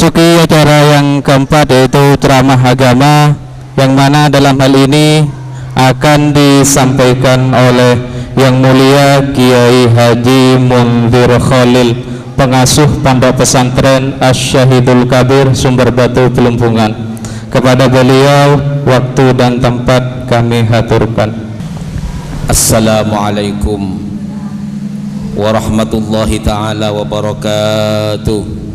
Memasuki acara yang keempat, yaitu ceramah agama, yang mana dalam hal ini akan disampaikan oleh Yang Mulia Kiai Haji Munzir Khalil, pengasuh Pondok Pesantren Asy-Syahidul Kabir Sumber Batu Pelumpungan. Kepada beliau waktu dan tempat kami haturkan. Assalamualaikum warahmatullahi ta'ala wabarakatuh.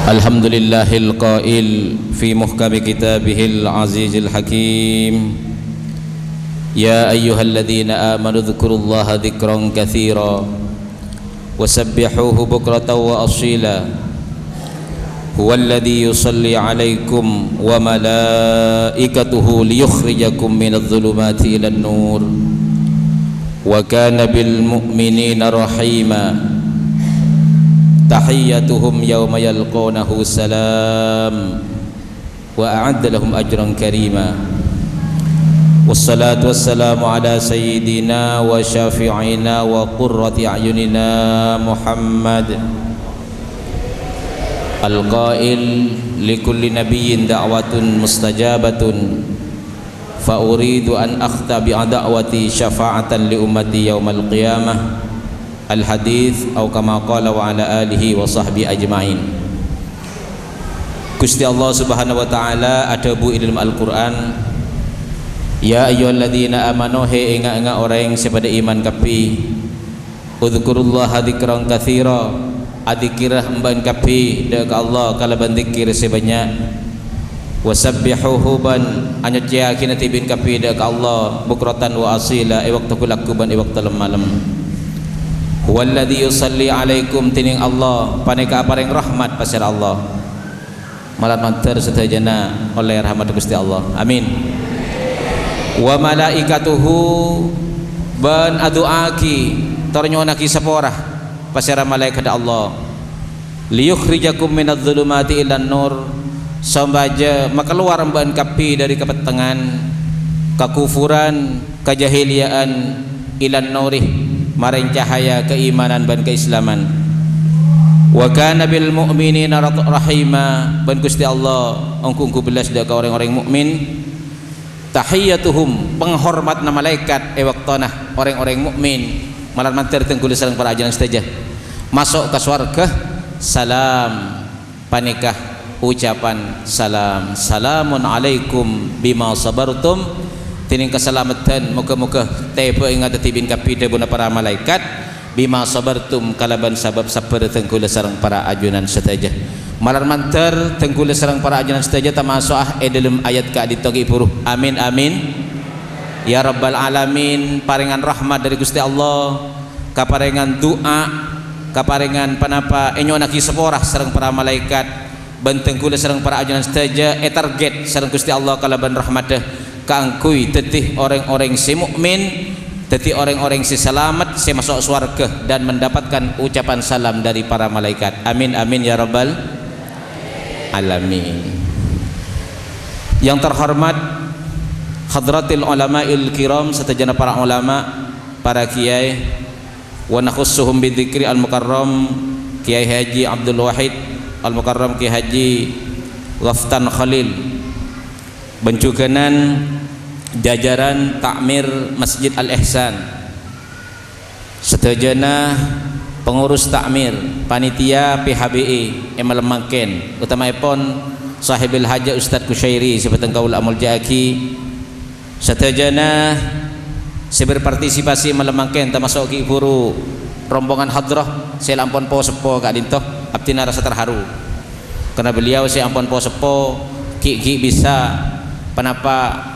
Alhamdulillahil qail fi muhkami kitabihil azizil hakim. Ya ayyuhalladzina amanu dzkurullaha dzikran katsira wasabbihuhu bukratan wa asila. Huwallazi yusalli 'alaikum wa malaikatuhu liyukhrijakum minadh dhulumati ilan nur wa kana bil mu'minina rahima. Tahiyyatuhum yawma yalqawnahu salam wa a'adda lahum ajran karima. Wassalatu wassalamu ala sayyidina wa syafi'ina wa qurrati a'yunina Muhammad al-qail likulli nabiyyin da'watun mustajabatun fa uridu an akhta bi'adawati syafa'atan li ummati yawmal qiyamah. Al-hadith atau kama qala wa ala alihi wa sahbihi ajma'in. Gusti Allah Subhanahu wa taala adabu ilmu Al-Qur'an. Ya ayyuhalladzina amanu he ingat orang yang sepada iman kapi. Udzkurullaha dzikran katsira. Adzikirah mban kapi deuk Allah kalaban zikir sebanyak. Wasabbihuhu ban anyat yakin tibin kapi deuk Allah bukratan wa asila waktu kulakuban waktu malam. Huwallazi yusalli 'alaikum tining Allah paneka apareng rahmat pasir Allah malat mantar sedayana oleh rahmat Gusti Allah, amin. Wa malaikatuhu ban aduaki tornyonaki saporah pasir malaikat Allah liyukhrijakum minadh dhulumati ilan nur sambaja makaluar ban kapi dari kepetengan kakufuran kajahiliaan ilan nurih maring cahaya keimanan dan keislaman. Wa kana bil mu'minina rahima ban Gusti Allah ongku belas dak orang-orang mukmin. Tahiyyatuhum penghormatna malaikat waktana orang-orang mukmin malan mantir tengkul sareng para ajaran setajah masuk ke surga salam panikah ucapan salam salamun alaikum bima sabartum tining keselamatan muka-muka tepe ingat tibin kapida buna para malaikat bima sabartum kalaban sabab sabar tengkula sareng para ajunan setaja malar mantar tengkula sareng para ajunan setaja termasuk dalam ayat ka ditogi puruh amin amin ya rabbal alamin. Paringan rahmat dari Gusti Allah kaparingan doa kaparingan panapa enyonaki seporah sareng para malaikat bentengkula sareng para ajunan setaja target sareng Gusti Allah kalaban rahmatah kangkui tetih orang-orang si mukmin, tetih orang-orang si selamat, si masuk surga dan mendapatkan ucapan salam dari para malaikat. Amin amin ya rabbal alamin. Yang terhormat hadratil ulama'il kiram setajana para ulama, para kiai wa nakhussuhum bidzikri al-mukarram Kiai Haji Abdul Wahid al-Mukarram Kiai Haji Ghaftan Khalil bencukenan jajaran takmir Masjid Al-Ihsan setajana pengurus takmir panitia PHBI Emalemaken utamaipun sahibil haja Ustadz Kusyairi sebatang kaul amul jaki setajana berpartisipasi Emalemaken termasuk ki guru rombongan hadrah saya ampun po sepo kak dintoh abtina rasa terharu karena beliau saya ampun po sepo ki bisa kenapa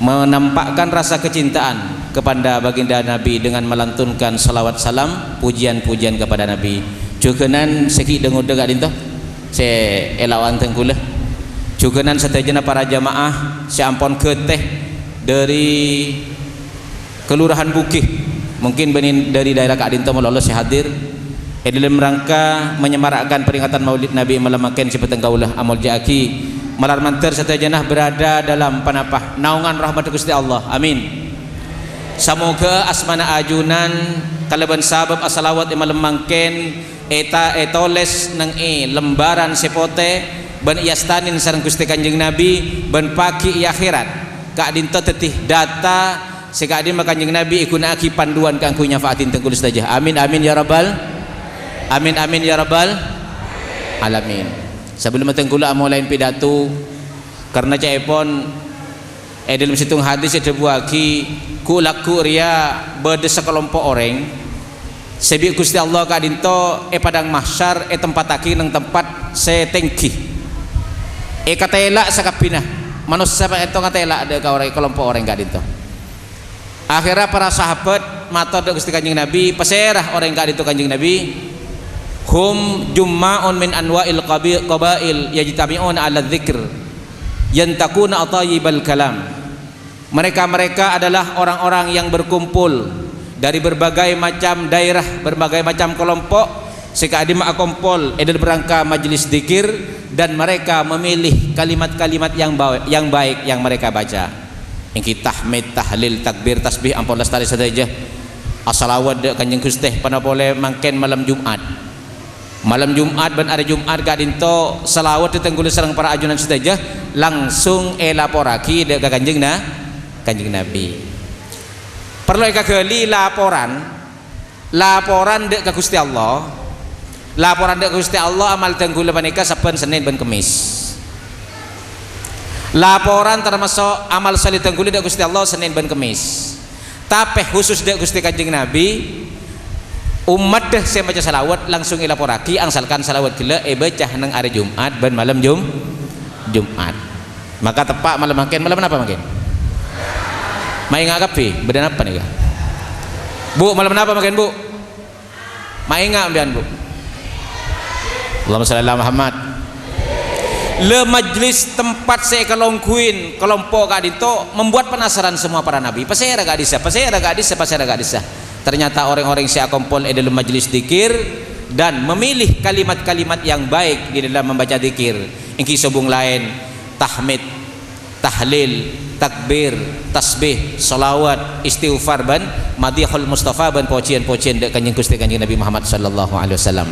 menampakkan rasa kecintaan kepada baginda Nabi dengan melantunkan salawat salam pujian-pujian kepada Nabi. Jugenan seki dengu degak dintoh se elawan tengkula jugenan setajana para jamaah se ampon keteh dari kelurahan Bukih mungkin benin dari daerah Kak Dintoh Allah se hadir dalam rangka menyemarakkan peringatan Maulid Nabi Malamaken sebatang kaulah amul jaki malar mantar setajana berada dalam panapah naungan rahmat Gusti Allah, amin. Semoga asmana ajunan kalaban sabab asalawat imal mangken eta etoles nang lembaran sepote ban iyastanin sareng Gusti Kanjeng Nabi ban pagi akhirat ka dinto tetih data sekadin Kanjeng Nabi ikuna aki panduan kanggo nyafaatin tengkul saja. Amin amin ya rabbal amin amin ya rabbal alamin. Sebelum tengkula amolain pidato karena caipon dalam situng hadis ada buaki kulaku ria berde sekelompok orang sebi Gusti Allah kadinto padang mahsyar tempat aki nang tempat setengki katela sakapina manusia itu katela ada kelompok orang kadinto. Akhirnya para sahabat matur da Gusti Kanjeng Nabi peserah orang kadinto Kanjeng Nabi hum jumma'un min anwa'il qabail yajtami'una 'ala dzikr yantakuna atayibal kalam. Mereka adalah orang-orang yang berkumpul dari berbagai macam daerah, berbagai macam kelompok sekadima akompol edel berangka majelis zikir dan mereka memilih kalimat-kalimat yang baik yang mereka baca. Ingki tahmid, tahlil, takbir, tasbih ampun lestari saja. As-salawat de Kanjeng Gusti panapole mangken malam Jumat. Malam Jumat ban hari Jumat kadinto selawat ditenggul sareng para ajunan saja langsung laporaki de Kanjeng Nabi. Perlu kagali laporan dek ke Gusti Allah. Laporan dek ke Gusti Allah amal tenggula panika saben Senin ben Kemis. Laporan termasuk amal salih tenggula dek Gusti Allah Senin ben Kemis. Tapi khusus dek Gusti Kanjeng Nabi umat deh saya baca salawat langsung ilaporaki angsalkan salawat gila baca nang hari Jumat ben malam Jumat. Maka tepak malam apa makin? Mai ngagap pi, bedan apa nih? Bu, malam apa makan bu? Mai ngap ambian bu. Allahumma shalli ala Muhammad. Le majlis tempat saya kelongkuin kelompok kadito membuat penasaran semua para nabi. Pasera gak disa. Ternyata orang-orang saya kompol dalam majlis zikir dan memilih kalimat-kalimat yang baik di dalam membaca zikir. Ingki sobung lain tahmid, tahlil, takbir, tasbih, salawat, istighfar ban madihul Mustafa ban pocian-pocian dek Kanjeng Gusti Kanjeng Nabi Muhammad sallallahu alaihi wasallam.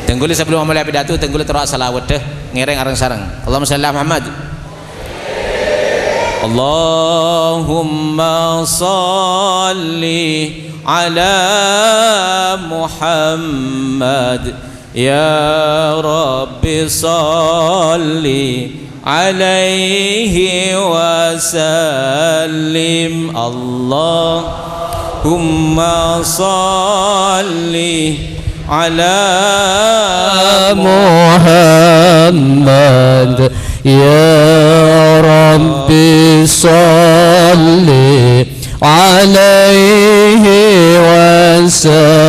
Tengguli sebelum mulai pidato tengguli terus salawat deh ngereng areng sareng. Allahumma shalli ala Muhammad. Allahumma salli ala Muhammad ya Rabbi salli alaihi wasallim. Allahumma salli ala Muhammad ya Rabbi salli alaihi wasallim.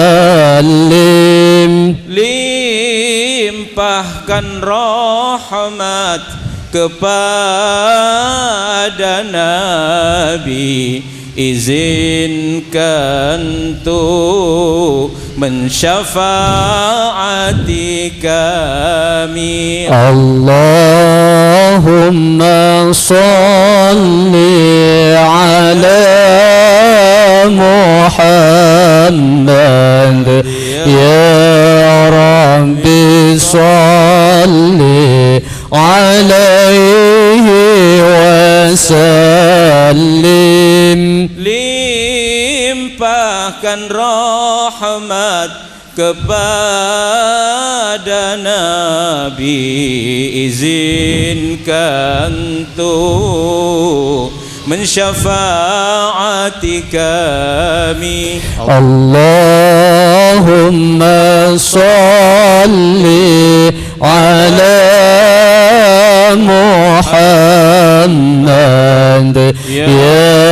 Limpahkan rahmat kepada Nabi, izinkan tuh mensyafaati kami. Allahumma salli ala Muhammad ya Rabbi salli alaihi wasallim. Limpahkan rahmat kepada Nabi, izinkan tuh mensyafaati kami. Allahumma salli ala Muhammad ya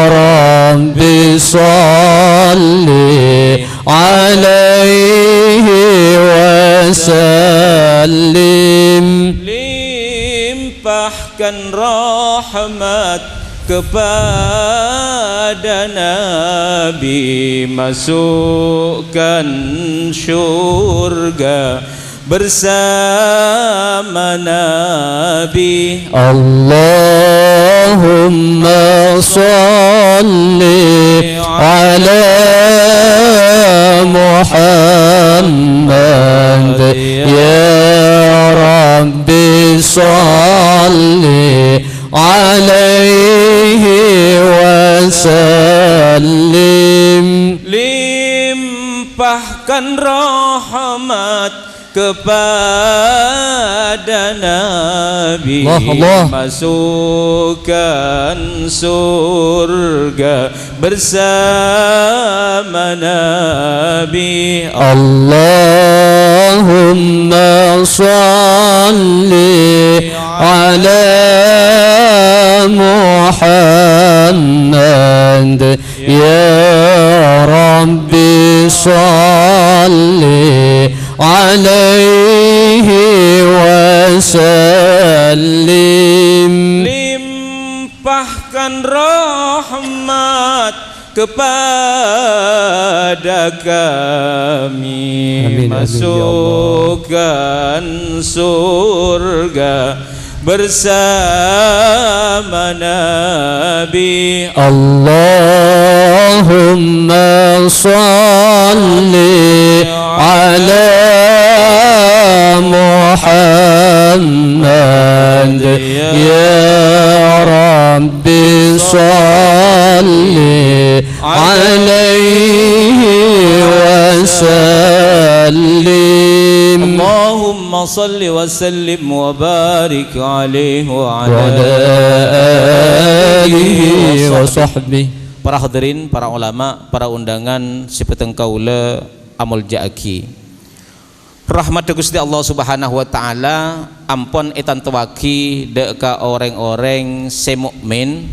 Rabbi salli alaihi wasallim. Limpahkan rahmat kepada Nabi, masukkan syurga bersama Nabi. Allahumma salli ala Muhammad ya Rabbi salli alaihi wasallim. Limpahkan rahmat kepada Nabi, Allah. masukkan surga bersama Nabi. Allahumma salli ala Muhammad ya Rabbi salli alaihi wasallim. Limpahkan rahmat kepada kami, Amin, masukkan surga bersama Nabi. Allahumma salli ala Muhammad ya Rabbi salli alaihi wasallim. Allahumma salli wa sallim wa barik alaihi wa ala alihi wa sahbihi. Para hadirin, para ulama, para undangan sipeteng kaula amul ja'aki. Rahmat Gusti Allah Subhanahu wa taala ampun etan tewaki dek ka orang-orang semukmin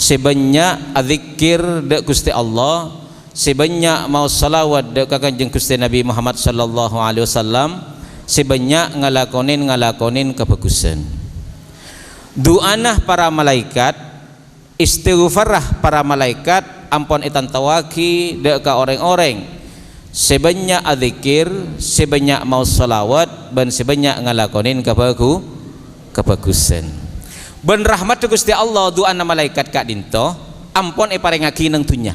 sebanyak adzikir dek Gusti Allah, sebanyak mau salawat dek ka Kanjeng Gusti Nabi Muhammad sallallahu alaihi wasallam, sebanyak ngalakonin kebagusan. Doanah para malaikat, istighfarah para malaikat ampun etan tawaki dek ka orang-orang sebanyak adzikir, sebanyak mau salawat, dan sebanyak ngalakonin kebagusan. Ben rahmat Gusti Allah doana malaikat kak dinto ampun parengaki nang dunya.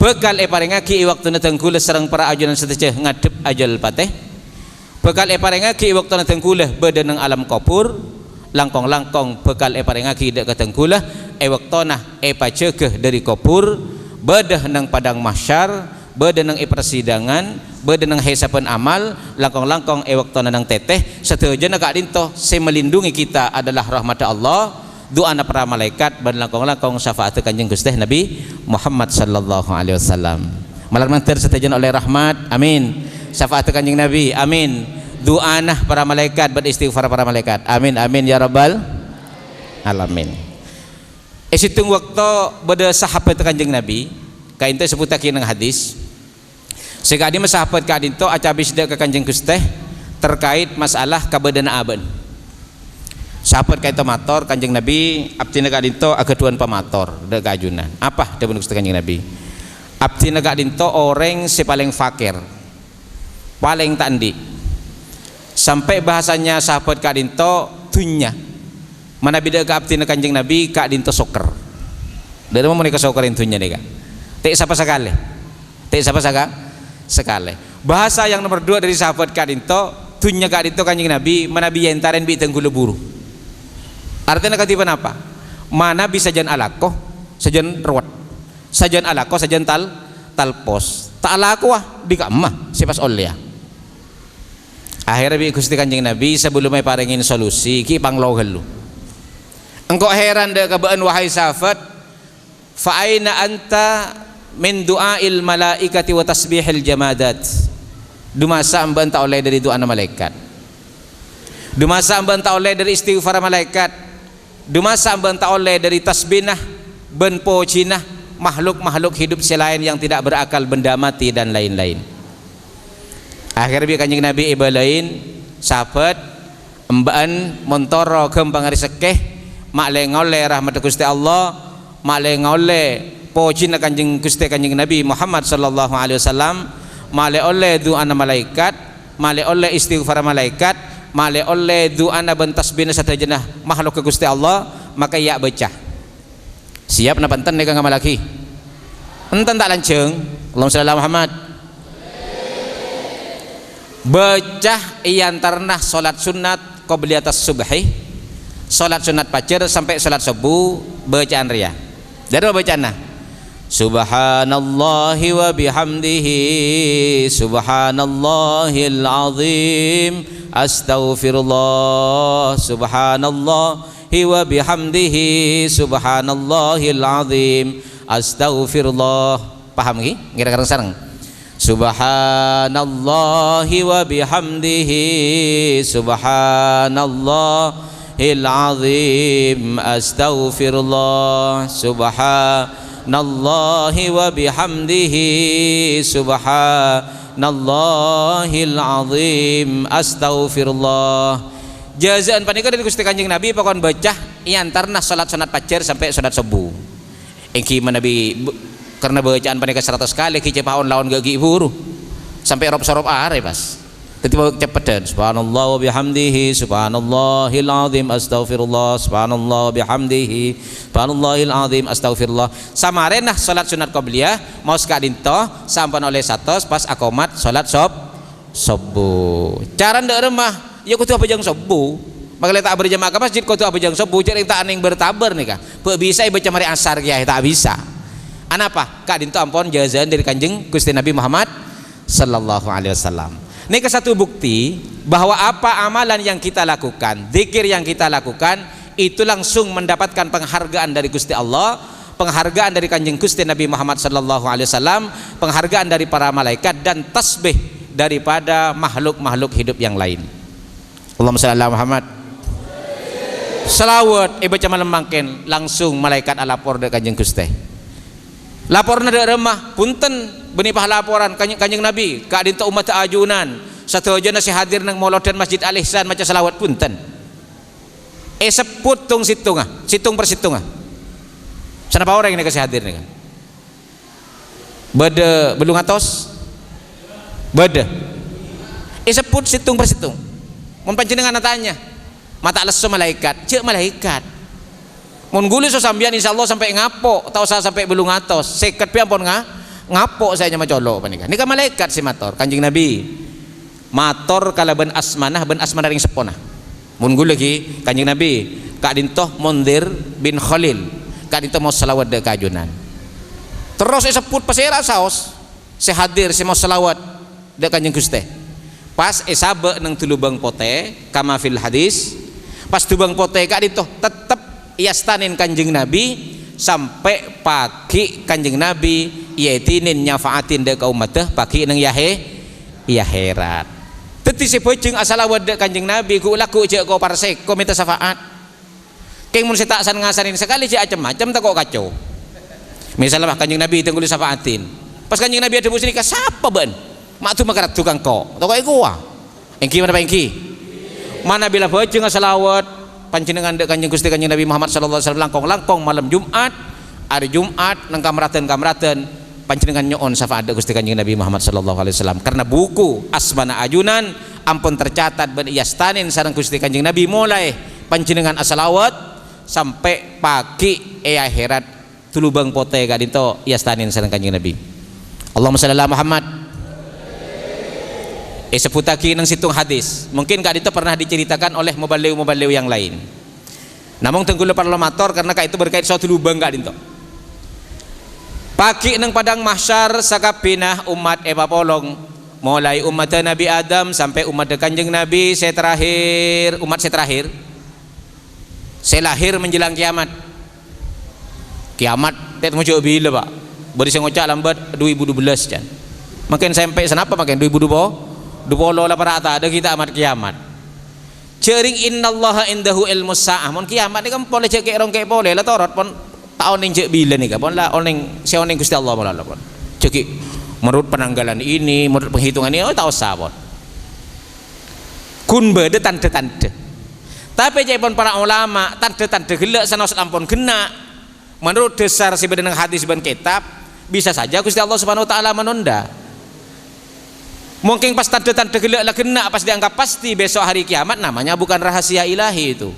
Bekal parengaki waktu natengkula sareng para ajunan sedaya ngadep ajal pateh. Bekal parengaki waktu natengkula beda nang alam kubur. Langkong-langkong bekal parengaki dek katengkula waktona pacegeh dari kubur bedah nang padang mahsyar, beda nang persidangan, beda nang hisapan amal, langkong-langkong waktona nang teteh sedaya kak dinto se melindungi kita adalah rahmat Allah, doa para malaikat, dan langkong-langkong syafaat Kanjeng Gusti Nabi Muhammad sallallahu alaihi wasallam. Malam mantir setujan oleh rahmat, amin. Syafaat Kanjeng Nabi, amin. Doa para malaikat, beristighfar para malaikat, amin amin ya rabbal alamin. Esitung waktu beda sahabat Kanjeng Nabi kain teh sebutakeun nang hadis. Sekadi mah sahabat kadin to acabi sedek ka Kanjeng Gusti terkait masalah kabedana aben. Sahabat kain to mator Kanjeng Nabi abdina kadin to agaduan pamator dek kajunan. Apa dawuh Gusti Kanjeng Nabi? Abdina kadin to orang si paling fakir, paling tandi. Sampai bahasanya sahabat kadin to dunya. Mana beda ka abdina Kanjeng Nabi kadin to soker. Dari mana mereka sokerin dunya deka? Tik siapa sekali? Tik siapa sekali? Bahasa yang nomor 2 dari sahabat kadinto, dunya kadinto Kanjeng Nabi, mana bientaren bi tenggulu buru. Artinya katipan apa? Mana bisa sajan alako, sajan ruwet, sajan alako, sajan talpos. Tak alako di kamah sipas olya. Akhirnya bi Gusti Kanjeng Nabi sebelum may parengin solusi, ki panglohel lu. Engkau heran dek kabaan wahai sahabat, fa aina anta min du'ail malaikati wa tasbihil jamadat. Dumasa ambanta oleh dari doa malaikat, dumasa ambanta oleh dari istighfar malaikat, dumasa ambanta oleh dari tasbinah ben pocinah makhluk-makhluk hidup selain yang tidak berakal, benda mati dan lain-lain. Akhirnya Kanjeng Nabi ibalain sahabat embaan montoro gempang hari sekeh makleng oleh rahmat Gusti Allah, makleng oleh pocina Kanjeng Gusti Kanjeng Nabi Muhammad sallallahu alaihi wasallam, male oleh doa malaikat, male oleh istighfar malaikat, male oleh doana ben tasbihna satajana makhluk ke Gusti Allah, maka ya baca. Siap napa enten nek ngamal lagi? Enten tak lanceng. Allahumma shalli ala Muhammad. Baca iantarna salat sunat qabliyatas subhi, salat sunat fajar sampai salat subuh bacaan ria. Dari bacaanna subhanallahi wa bihamdihi subhanallahil azim astaghfirullah subhanallahi wa bihamdihi subhanallahil azim astaghfirullah. Paham ki? Kira-kira sareng. Subhanallahi wa bihamdihi subhanallahil azim astaghfirullah subhanallahi wa bihamdihi subhanallahil azim astaghfirullah. Jazaan panika dari Gusti Kanjeng Nabi pakon baca iantarna salat sunat fajar sampai salat subuh. Engki Nabi karena bacaan panika 100 kali ki cepaon lawan gagi buru sampai rob-sorop are pas. Tiba cepetan subhanallah wa bihamdihi subhanallahil azim astaghfirullah subhanallah wa bihamdihi subhanallahil azim astaghfirullah. Samarenah salat sunat qabliyah mau sakadinto sampan oleh 100 pas akomat salat subuh. Cara ndak remah ya kudu abajang subuh. Makanya tak berjamaah ke masjid kudu abajang subuh cari tak aning bertabar nih kah. Pe bisa baca mari asar ya tak bisa. Anapa? Kadinto ampun jazaan dari Kanjeng Gusti Nabi Muhammad sallallahu alaihi wasallam. Ini ke satu bukti bahwa apa amalan yang kita lakukan, zikir yang kita lakukan itu langsung mendapatkan penghargaan dari Gusti Allah, penghargaan dari Kanjeng Gusti Nabi Muhammad sallallahu alaihi wasallam, penghargaan dari para malaikat dan tasbih daripada makhluk-makhluk hidup yang lain. Allahumma shalli ala Muhammad. Selawat baca malam mangken langsung malaikat alapor dari Kanjeng Gusti. Laporna dari remah punten benipah laporan Kanjeng Nabi ka dinta umat ajunan sateujeuna si hadir nang molodan Masjid Al Ihsan maca selawat punten. Seput tung situng persitung sanapa orang ini kasih hadir nih kan bade belum ngatos bade seput situng persitung mun panjenengan tanya mata lesu malaikat cek malaikat mun guli so sambian insyaallah sampai ngapo tau saya sampai belum ngatos seket pi ampun ngapo saya nyama colok panika nika malaikat si mator Kanjeng Nabi mator kala ben asmanah ring sepona mun guli lagi Kanjeng Nabi ka dintoh Mundir bin Khalil ka dintoh mau selawat de kajunan terus seput pasera saos si hadir si mau selawat de Kanjeng Gusti pas sabe nang tulubang pote kama fil hadis pas tubang pote ka dintoh tetep iyastanin Kanjeng Nabi sampai pagi Kanjeng Nabi yaitinin nyafaatin de ka umateh pagi nang yaherat teti si bojeng asalawat de Kanjeng Nabi ku laku je ko parsek ko minta syafaat keng mun tak san ngasanin sekali je macam-macam tak kok kacau misalnya Kanjeng Nabi tenggul syafaatin pas Kanjeng Nabi ada musyrika siapa ben mak tu makarat tukang kok toko iku wa engki mana engki mana bila bojeng asalawat panjenengan dek Kanjeng Gusti Kanjeng Nabi Muhammad sallallahu alaihi wasallam langkong malam Jumat hari Jumat nang kamraten panjenengan nyoon syafaat dek Gusti Kanjeng Nabi Muhammad sallallahu alaihi wasallam karena buku asmana ajunan ampun tercatat ben iyastanin sareng Gusti Kanjeng Nabi mulai panjenengan asalawat sampai pagi akhirat tulubang pote ka dinto iyastanin sareng Kanjeng Nabi. Allahumma shalli ala Muhammad. Seputaki nang situng hadis mungkin kak itu pernah diceritakan oleh mubaliw yang lain namun tenggul parlomator karena kak itu berkait suatu lubang kak itu pagi nang padang mahsyar sakabinah umat polong mulai umat Nabi Adam sampai umat Kanjeng Nabi saya terakhir saya lahir menjelang kiamat tet mau coba bila pak beri saya ngocak lambat 2012 kan makin sampai senapa makin 2020 dupolo la parata ada kita amat kiamat cering innallaha indahu ilmus saah mon kiamat ni kan pole cek rong ke pole la torot pon taon ning cek bila ni kan pon la oning seoning Gusti Allah mola pon cek menurut penanggalan ini menurut penghitungan ini tahu sabot kun bede tante tapi cek pon para ulama tante gelek sanos ampun kena menurut dasar si bedenang hadis ban kitab bisa saja Gusti Allah Subhanahu wa taala menunda Mungkin pas tanda-tanda gelak lah kena pas dianggap pasti besok hari kiamat, namanya bukan rahasia ilahi itu.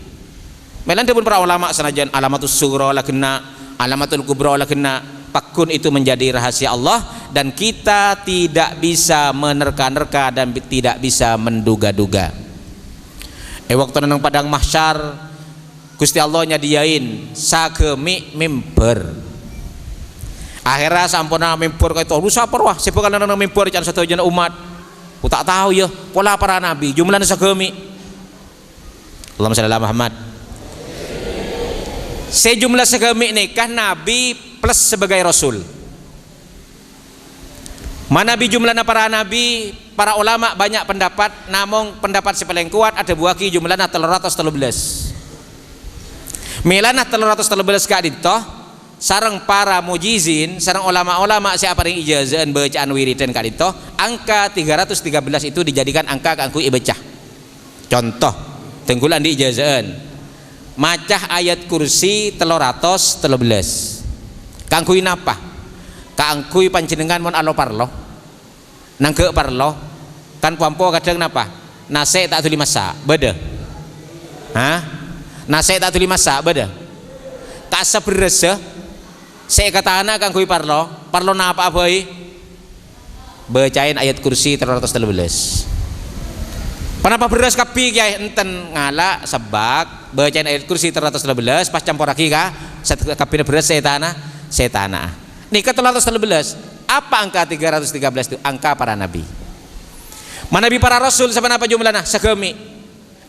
Melan pun para ulama senajan alamatus sughra lah kena, alamatul kubra lah kena, pakun itu menjadi rahasia Allah dan kita tidak bisa menerka-nerka dan tidak bisa menduga-duga. Waktu nang padang mahsyar Gusti Allah nyadiain sagemi mimbar. Akhirnya sampuna mimbar kaya itu, lu siapa wah siapa kan nang mimbar can satu jana umat. Ku tak tahu ya pola para nabi jumlahnya sagemi. Allahumma shalli ala Muhammad. Sejumlah sagemi nikah nabi plus sebagai rasul. Mana nabi jumlahnya para nabi, para ulama banyak pendapat, namun pendapat si paling kuat ada buaki jumlahnya 313. Milana 313 ka dintoh sareng para mujizin, sareng ulama-ulama siapa yang ijazahan bacaan wiridan ka dintoh, angka 313 itu dijadikan angka kanggo ibecah. Contoh, tenggulan di ijazahan macah ayat kursi 313. Kanggo napa? Kanggo panjenengan mon alo parlo. Nangke parlo kan puampo kadang napa? Nase tak tuli masa, beda. Hah? Nase tak tuli masa, beda. Kasa beres saya kata anak kanggo parlo napa boy? Bacain ayat kursi 313. Kenapa beres kapi kiai enten ngala sebab bacain ayat kursi 313 pas campur lagi kah? Kapi beres setana. Nikah 313. Apa angka 313 itu? Angka para nabi. Manabi para rasul sama apa jumlahnya? Sagemi.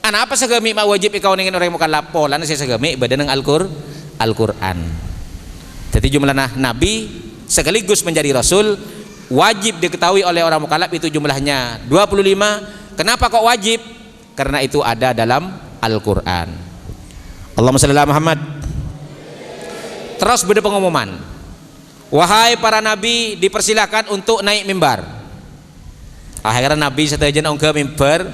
Ana apa sagemi mak wajib ikau ingin orang mukallaf polan saya sagemi badan Al-Qur'an. Jadi jumlahnya nabi sekaligus menjadi rasul wajib diketahui oleh orang mukallaf itu jumlahnya 25. Kenapa kok wajib? Karena itu ada dalam Al-Qur'an. Allahumma shalli ala Muhammad. Terus beda pengumuman. Wahai para nabi dipersilakan untuk naik mimbar. Akhirnya nabi setelah ongga mimbar.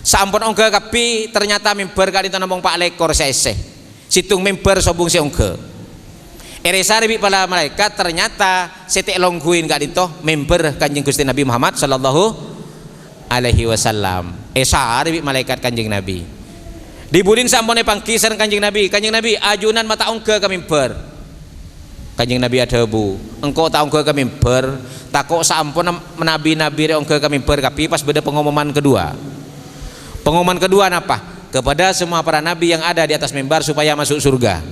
Sampun ongga kapi ternyata mimbar kali itu namung pak lekor sese. Situng mimbar sobung si ongga. Eresari bi pala malaikat ternyata setek longguin kali itu mimbar kanjeng Gusti Nabi Muhammad sallallahu alaihi wasallam. Esari bi malaikat kanjeng Nabi. Dibulin sampune pangkisan kanjeng Nabi. Kanjeng Nabi ajunan mata ongga ka mimbar. Kanjeng Nabi ada bu, engkau tahu engkau ke mimbar, takut sampun nabi-nabi engkau ke mimbar, tapi pas beda pengumuman kedua. Pengumuman kedua apa? Kepada semua para nabi yang ada di atas mimbar supaya masuk surga.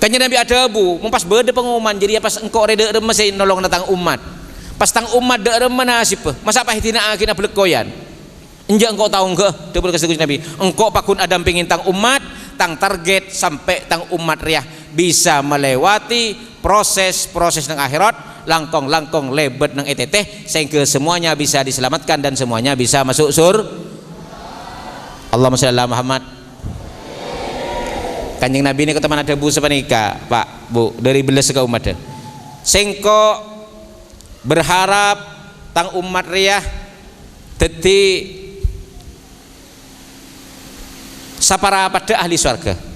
Kanjeng Nabi ada bu, pas beda pengumuman, jadi pas engkau reda masih nolong datang umat. Pas tang umat dak remana nasib, masa apa hitina akhirnya belekoyan. Enjak engkau tahu engkau, debel kesekusi Nabi. Engkau pakun adam pengin tang umat, tang target sampai tang umat riah bisa melewati proses nang akhirat langkong lebet nang ETT sehingga semuanya bisa diselamatkan dan semuanya bisa masuk Allahumma shalli ala Muhammad. Kanjeng Nabi ini keteman ada bu sepanika Pak Bu dari belas ke umat sengko berharap tang umat riah dadi sapara pada ahli surga.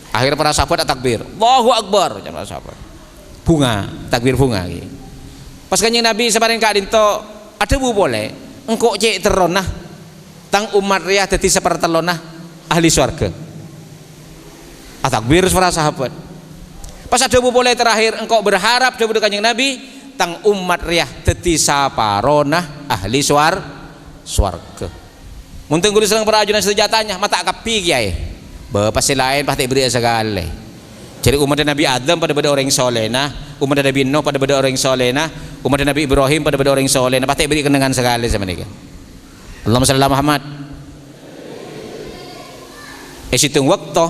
Akhirnya para sahabat takbir, Allahu Akbar, para sahabat. Bunga, takbir bunga. Pas kanjeng Nabi separing kak dinto, ada bu boleh, engkau cek teronah, tang umat riah dadi sepertelonah ahli surga. Takbir para sahabat. Pas ada bu boleh terakhir, engkau berharap daripada kanjeng Nabi, tang umat riah dadi saparonah ahli surga. Munteng kudu serang para ajunan sejatanya, mata kapi kiai. Pasti lain pasti beri segala. Jadi umat Nabi Adam pada orang soleh nah, umat Nabi Nuh pada orang soleh nah, umat Nabi Ibrahim pada orang soleh nah, pasti beri kenangan segala sama mereka. Allahumma shalli ala Muhammad. Situng waktu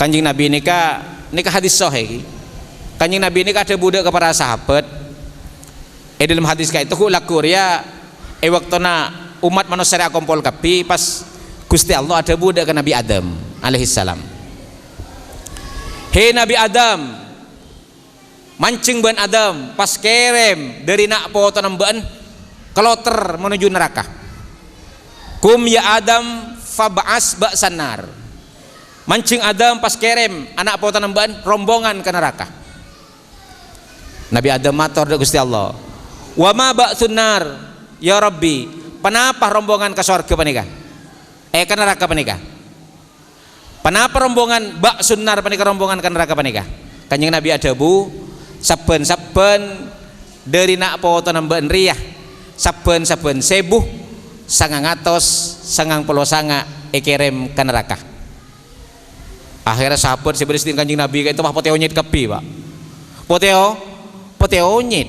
kanjeng Nabi nikah hadis sahih. Kanjeng Nabi nikah ada budak kepada sahabat. Dalam hadis kayak itu lakur ya waktuna umat manusia kumpul kapi pas Gusti Allah ada budak ke Nabi Adam alaihissalam. Hei Nabi Adam, mancing ban Adam pas kerem dari nak foto namban keloter menuju neraka. Kum ya Adam fab'as ba'sanar. Mancing Adam pas kerem anak foto namban rombongan ke neraka. Nabi Adam matur dari Gusti Allah. Wa ma ba'tsun nar ya Rabbi, kenapa rombongan ke surga panika? Ke neraka panika? Kenapa rombongan ba'tsun nar panika rombongan ke neraka panika? Kanjeng Nabi adabu saben-saben dari nak poto nambah riyah saben-saben sebuh 999 ekerem ke neraka. Akhirnya sahabat seberis Kanjeng Nabi kayak itu mah poteo nyit kepi pak, poteo nyit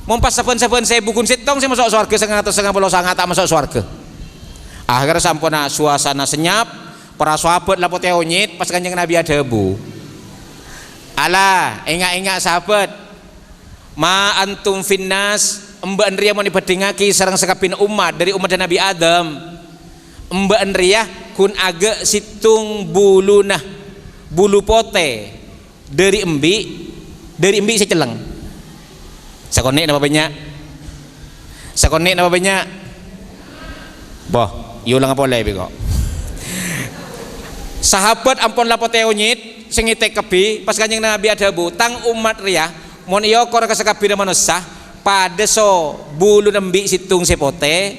mompas saben-saben saya bukun sitong saya masuk surga 999 tak masuk surga. Akhirnya sampuna suasana senyap para sahabat lah poteo nyit pas Kanjeng Nabi adabu. Ala ingat-ingat sahabat, ma antum finnas, mbak Andria mau dibandingaki sareng sekapin umat dari umat Nabi Adam. Mbak Andria kun agak situng bulunah bulu pote dari embi seceleng. Sakonik napa banyak? Sakonik napa banyak? Boh, yulang apa lagi kok. Sahabat ampun lapote onyit sing itek kebi pas Kanjeng Nabi adabu tang umat riya mon iyo kor kasakabina manusia pada so bulu embi situng sepote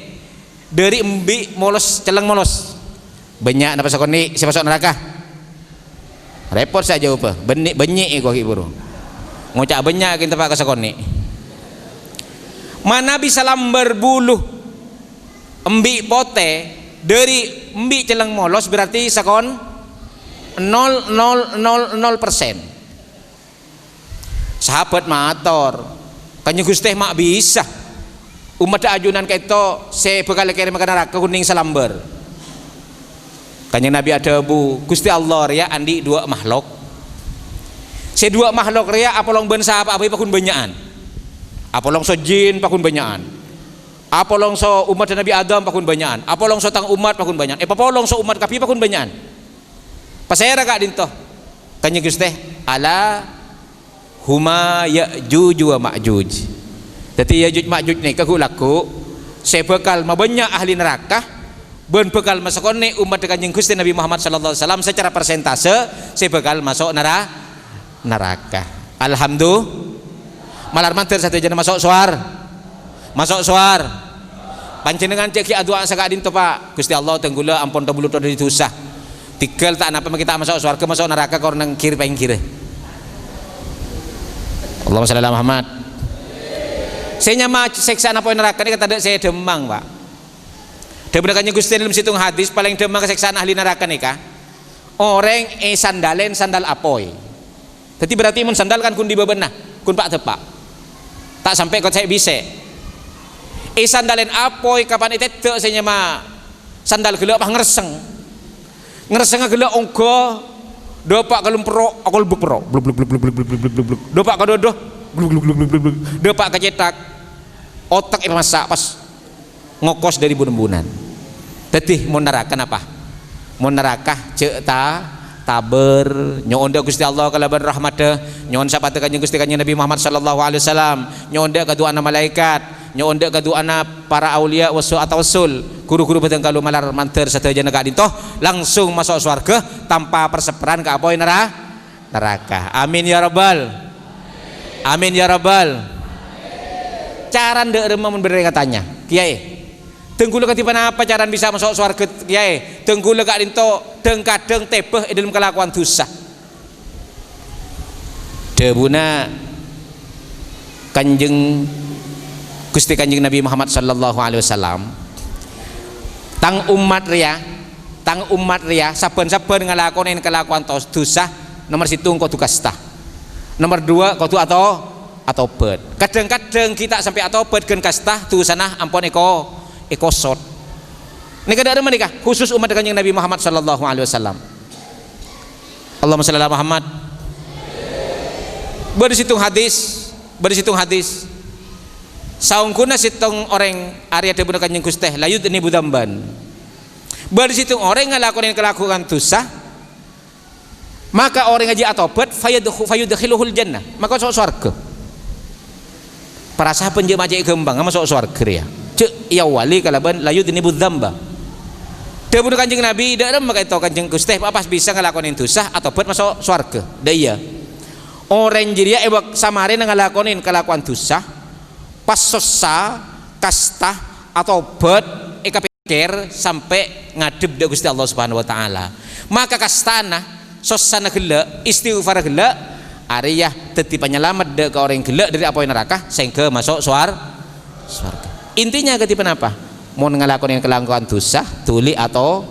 dari embi molos celeng molos banyak napa sakoni si masuk neraka repot saja apa benyek kok ibu ngocak banyak kita pak kasakoni mana bisa lambar bulu embi pote dari embi celeng molos berarti sakon 0,000%. Sahabat mator Kanjeng Gusti mak bisa umat ajunan kaito saya bakal kirim ke neraka kuning salamber. Kanjeng Nabi adabu Gusti Allah ya andi dua makhluk saya dua makhluk ya apolong ben sahabat apa pakun banyakan apolong so jin pakun banyakan apolong so umat Nabi Adam pakun banyakan apolong so tang umat pakun banyakan apolong so umat kapi pakun banyakan pasera kak dinto Kanjeng Gusti ala huma ya'juj wa ma'juj. Dadi ya'juj ma'juj ni kagulaku saya bakal mabanyak ahli neraka ben bakal masuk ni umat Kanjeng Gusti Nabi Muhammad sallallahu alaihi wasallam secara persentase saya bakal masuk neraka. Alhamdulillah. Malar mantir satu jana masuk suar. Panjenengan cek ki adua sakak dinto Pak. Gusti Allah tenggula ampun tabulu dari dosa. Tinggal tak napa kita masuk surga masuk neraka kau nang kiri paling kiri. Allahumma shalli ala Muhammad. Saya nyama seksa apa neraka ini kata saya demang Pak. Daripada Kanjeng Gusti dalam situng hadis paling demang keseksaan ahli neraka nih kah? Orang sandalen sandal apoy. Jadi berarti mun sandal kan kun di bebenah kun pak tepak. Tak sampai kau saya bisa. Sandalen apoy kapan itu saya nyama sandal gelap apa ngereseng. Ngereseng gelak ongko dopak kalumpro aku lebuk pro dopak kadodo dopak kecetak otak masak pas ngokos dari bunan-bunan tetih mau neraka apa mau neraka cek taber nyon da Gusti Allah kalaban rahmatnya nyon sapate Kanjeng Gusti Kanjeng Nabi Muhammad sallallahu alaihi wasallam nyon da kadua ana malaikat nyon da kadua ana para aulia wasu atau wasul guru-guru batang kalau malar manter sadaya negara dintoh langsung masuk surga tanpa perseperan ke apoy neraka. Amin ya rabbal amin ya rabbal. Cara ndek remah memberi katanya kiai tenggula ketipan apa cara bisa masuk surga kiai tenggula gak dintoh deng kadeng tebeh dalam kelakuan dosa debuna Kanjeng Gusti Kanjeng Nabi Muhammad sallallahu alaihi wasallam tang umat ria saben-saben ngelakonin kelakuan dosa nomor situng kudu kasta nomor dua kudu atau bet kadang-kadang kita sampai atau bet gen kasta dosana ampun eko sot ini kada ada menikah khusus umat Kanjeng Nabi Muhammad sallallahu alaihi wasallam. Allahumma shalli ala Muhammad. Bersitung hadis saungkuna situng orang Arya debuna Kanjeng Gusti layud ini budamban bersitung orang ngelakuin kelakuan dosa maka orang ngaji atobat fayudkhiluhul jannah maka masuk surga para sahabat jemaah gembang masuk surga ya cek ya wali kalaban layud ini budamba debuna Kanjeng Nabi dak maka itu Kanjeng Gusti apa bisa ngelakuin dosa atobat masuk surga daya orang jiria ewak samarin ngelakuin kelakuan dosa pas sosa kasta atau bet eka pikir sampai ngadep de Gusti Allah Subhanahu wa taala. Maka kastana sosana gela istighfar gela ariyah dadi penyelamat de ke orang gela dari apoy neraka sehingga masuk surga. Intinya ketipan apa? Mau ngelakuin kelakuan dosa tuli atau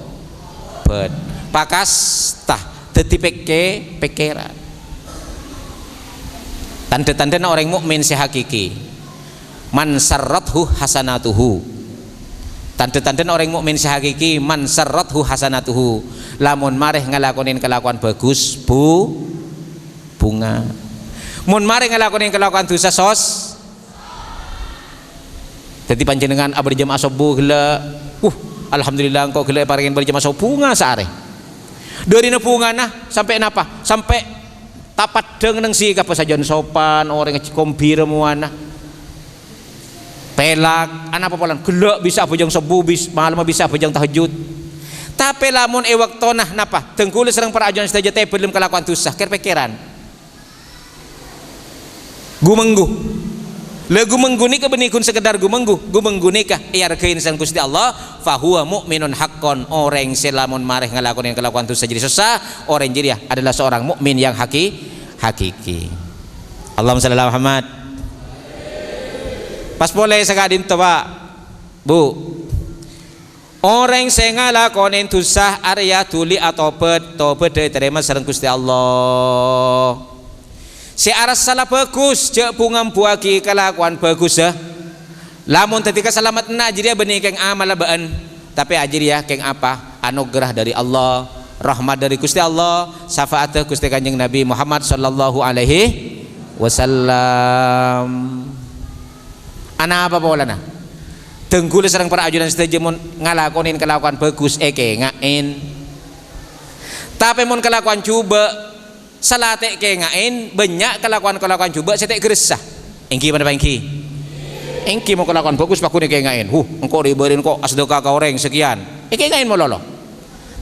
bet pakas tah dadi pikiran. Tanda-tanda orang mukmin si hakiki man sarrathu hasanatuhu. Tanda-tanda orang mukmin si hakiki man sarrathu hasanatuhu, lamun mareh ngelakonin kelakuan bagus bunga, mun mareh ngelakonin kelakuan dosa sos. Jadi panjenengan abdi jamaah subuh gela alhamdulillah engkau gela paringin bari jamaah subuh bunga saare dari bunga nah sampai napa sampai tapat deng neng si kapasajan sopan orang kombir muana pelak anak popolan gelak bisa bujang subuh malam bisa bujang tahajud. Tapi lamun waktu napa tengkulis serang para ajuan saja teh belum kelakuan dosa pikiran gumenggu lagu menggunika benikun sekedar gumenggunika iar keinsan Gusti Allah fahuwa mu'minun haqqon. Orang selamun mareh ngelakuin kelakuan dosa jadi susah orang jadi adalah seorang mukmin yang hakiki. Allahumma shalli ala Muhammad. Pas boleh sakadin to Pak Bu, orang sing ngelakonin dosa arya tuli atau tobat diterima sareng Gusti Allah. Si aras salah bagus cek pungam buagi kelakuan bagus lamun ketika selamat na jadi benih keng amal baan tapi ajir ya keng apa anugerah dari Allah, rahmat dari Gusti Allah, syafaat Gusti Kanjeng Nabi Muhammad sallallahu alaihi wasallam. Ana apa pola na tenggul serang para ajudan setuju mun ngalakonin kelakuan bagus ngain tapi mun kelakuan coba salate ngain banyak kelakuan coba setek geresah engki mana engki mau kelakuan bagus pakune ngain engkau riberin kok asdeka ka orang sekian ngain mau lolo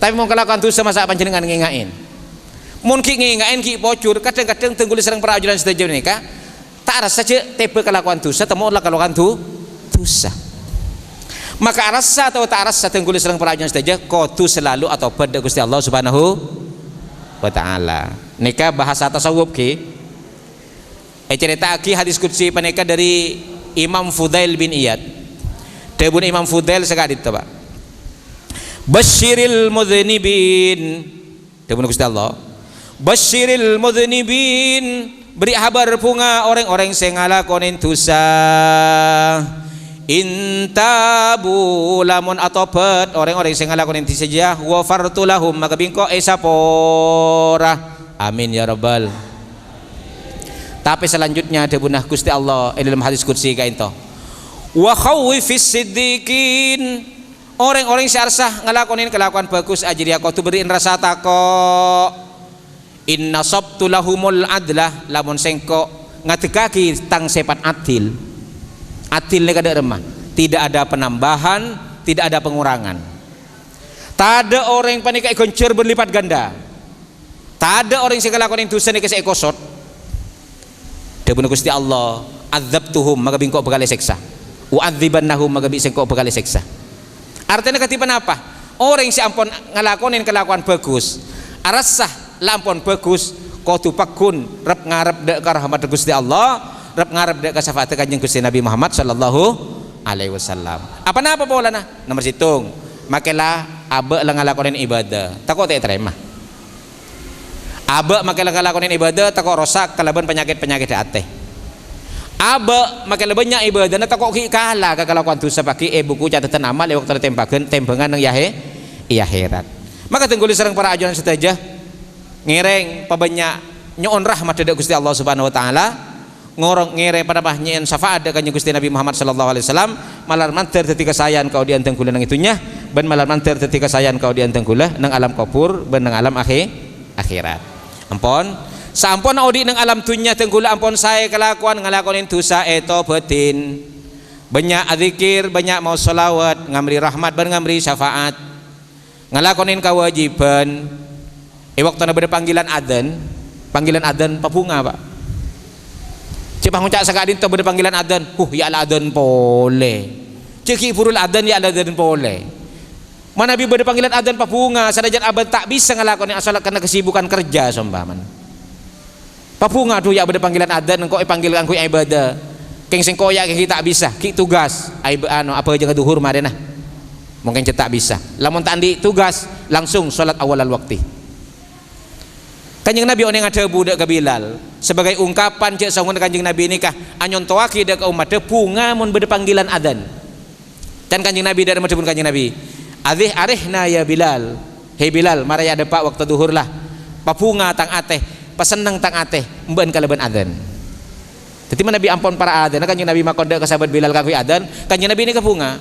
tapi mau kelakuan dosa masa panjenengan ngain mun ki ngain ki bocor kadang-kadang tenggul serang para ajudan setuju nikah tak rasa saja tebe kelakuan dosa temu lah kelakuan dosa. Maka rasa atau tak rasa tenggul serang para ajudan setuju kotu selalu atau pada Gusti Allah Subhanahu wa taala. Nika bahasa tasawuf ki cerita ki hadis qudsi panika dari Imam Fudail bin Iyad. Debun Imam Fudail sekadit Pak. Basyiril mudznibin. Debun Gusti Allah. Basyiril mudznibin, beri kabar punga orang-orang sing ngalakonin dosa. Intabu lamun atobat orang-orang sing ngalakonin dosa jah wa fartu lahum maka bingko sapora. Amin ya rabbal. Tapi selanjutnya ada bunah Gusti Allah dalam hadis qudsi kainto. Wa khawfis siddiqin, orang-orang syarsah ngelakonin kelakuan bagus ajir ya kau tu beriin rasa takok. Inna sabtu lahumul adlah, lamun sengko ngategaki tang sepat adil. Adil ni kada remah, tidak ada penambahan, tidak ada pengurangan. Tak ada orang yang panikai goncur berlipat ganda. Tak ada orang yang ngelakonin dosa ni kasi ekosot. Debun Gusti Allah, adzabtuhum maka bingko bekali seksa. Wa adzibannahum maka bingko bekali seksa. Artinya ketipan apa? Orang yang si ampun ngelakonin kelakuan bagus, arasah lampun bagus, kotu pakun rep ngarep dek rahmat Gusti Allah, rep ngarep dek syafaat Kanjeng Gusti Nabi Muhammad sallallahu alaihi wasallam. Apa napa pola na? Nomor situng. Makelah abe lang ngelakonin ibadah. Takut tak terima. Abe makelah ngelakonin ibadah takut rosak kalaban penyakit-penyakit hati. Abe makelah banyak ibadah na takut kalah kekelakuan dosa pagi buku catatan amal waktu tembangan nang akhirat. Maka tengguli serang para ajuan setajah ngereng pabanyak nyon rahmat dari Gusti Allah Subhanahu wa taala, ngorong ngereng pada nyen syafaat dari Gusti Nabi Muhammad sallallahu alaihi wasallam, malar manter ketika sayan kau di anteng kula nang itunya, ben malar manter ketika sayan kau di anteng kula nang alam kubur ben nang alam akhirat. Ampun sampun audi nang alam dunya tenggula ampun saya kelakuan ngalakonin dosa betin banyak adzikir, banyak mau selawat, ngamri rahmat ben ngamri syafaat, ngalakonin kewajiban. Waktu na panggilan adan papunga Pak. Cik pangucak sakadin to beda panggilan adzan. Ya ala adzan pole. Cik furul adzan ya ala adzan pole. Mana bi beda panggilan adzan papunga sanajan abad tak bisa ngelakoni asal karena kesibukan kerja sombaman. Papunga tuh ya beda panggilan adzan engko panggilan ku ibadah. Keng sing koyak keng tak bisa, ki tugas. Apa aja ke duhur madena. Mungkin cek tak bisa. Lamun tak andi tugas langsung salat awal waktu. Kanjeng Nabi oneng ada budak ke Bilal sebagai ungkapan cek sangun kanjeng Nabi ini kah anyon toaki dak umat punga mun beda panggilan adzan. Dan kanjeng Nabi dari madhepun kanjeng Nabi arihna ya Bilal, hei Bilal maraya depak waktu duhur lah papunga tang ateh paseneng tang ateh mben kaleban adzan. Jadi Nabi ampun para adzan kanjeng Nabi makonda ke sahabat Bilal kafi adzan kanjeng Nabi ini kepunga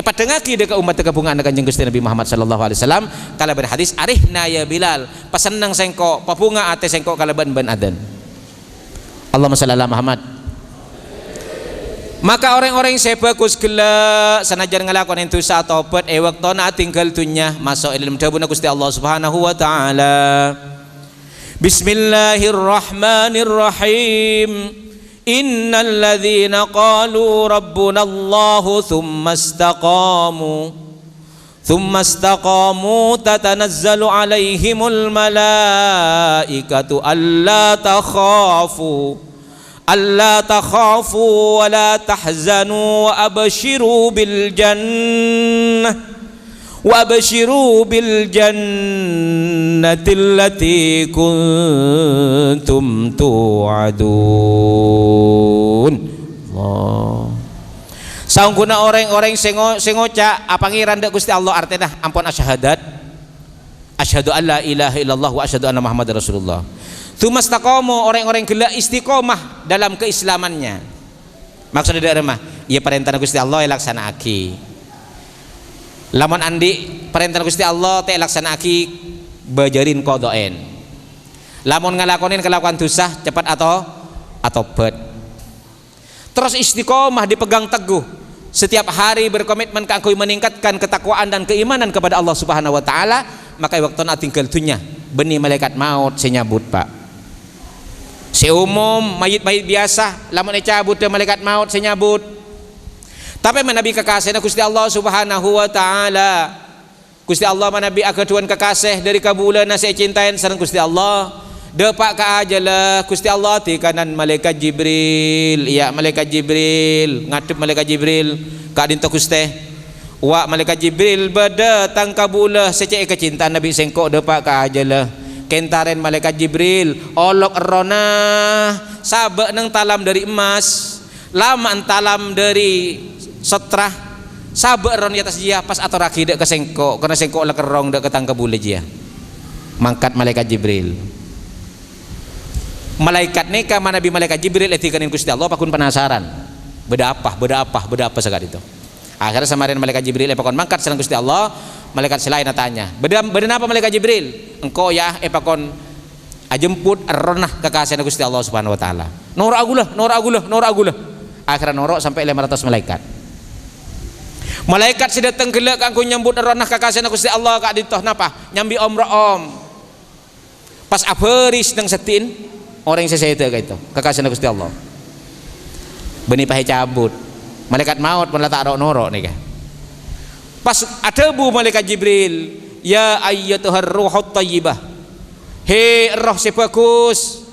padengaki deka umat kepunga kanjeng Gusti Nabi Muhammad sallallahu alaihi wasallam kala berhadis arihna ya Bilal paseneng sengko papunga ateh sengko kaleban ben adzan. Allahumma shalli ala Muhammad. Maka orang-orang yang bagus gelak sanajan ngelakon itu saat tobat waktona tinggal dunya masuk ilmu dabuna Gusti Allah Subhanahu wa taala. Bismillahirrahmanirrahim. Innal ladzina qalu rabbuna Allah thumma istaqamu tatanazzalu alaihimul malaikatu alla takhafu wa la tahzanu wa abshiru bil jannati allati kuntum tu'adun. Allah. Saungguna orang-orang sing ngoca pangeran dak Gusti Allah artinya ampun asyahadat asyhadu an la ilaha illallah wa asyhadu anna muhammadar rasulullah. Tsumastaqamu orang-orang gelak istiqomah dalam keislamannya. Maksudnya dari mah ya perintah Gusti Allah laksanaake. Lamun andi perintah Gusti Allah teh laksanaake bajarin qadaen. Lamun ngalakonin kelakuan dosa cepat atau bet. Terus istiqomah dipegang teguh. Setiap hari berkomitmen kanggo meningkatkan ketakwaan dan keimanan kepada Allah Subhanahu wa taala, maka waktuna tinggal dunya beni malaikat maut senyabut Pak. Seumum mayit-mayit biasa lamun dicabut malaikat maut senyabut. Tapi menabi kekasih Gusti Allah Subhanahu wa taala. Gusti Allah menabi akaduan kekasih dari kabulan saya cintain sareng Gusti Allah. Depak ka ajalah Gusti Allah ti kanan malaikat Jibril. Ya malaikat Jibril ngadep malaikat Jibril ka dinto Gusti. Wa malaikat Jibril badatang kabulah secek kecintaan Nabi sengko depak ka ajalah. Kentaren malaikat Jibril olok erona sabak nang talam dari emas lama talam dari setrah sabak eron di atas dia pas atau raki dek kesengko karena sengko olok erong dek ketangkap bule dia mangkat malaikat Jibril malaikat neka mana bi malaikat Jibril etikanin Gusti Allah pakun penasaran beda apa sekali itu akhirnya samarin malaikat Jibril pakun mangkat sareng Gusti Allah. Malaikat selain tanya beda apa malaikat Jibril engkau ya pakon ajemput ronah kekasih Gusti Allah Subhanahu wa taala nora agulah akhirnya norok sampai 500 malaikat sudah tenggelak kanggo nyambut ronah kekasih Gusti Allah kak ditoh napa nyambi om pas aberis nang setin orang sesete kayak itu kekasih Gusti Allah beni pahe cabut malaikat maut melata norok nih kah. Pas ada bu malaikat Jibril ya ayyatuhar ruhut thayyibah he roh si bagus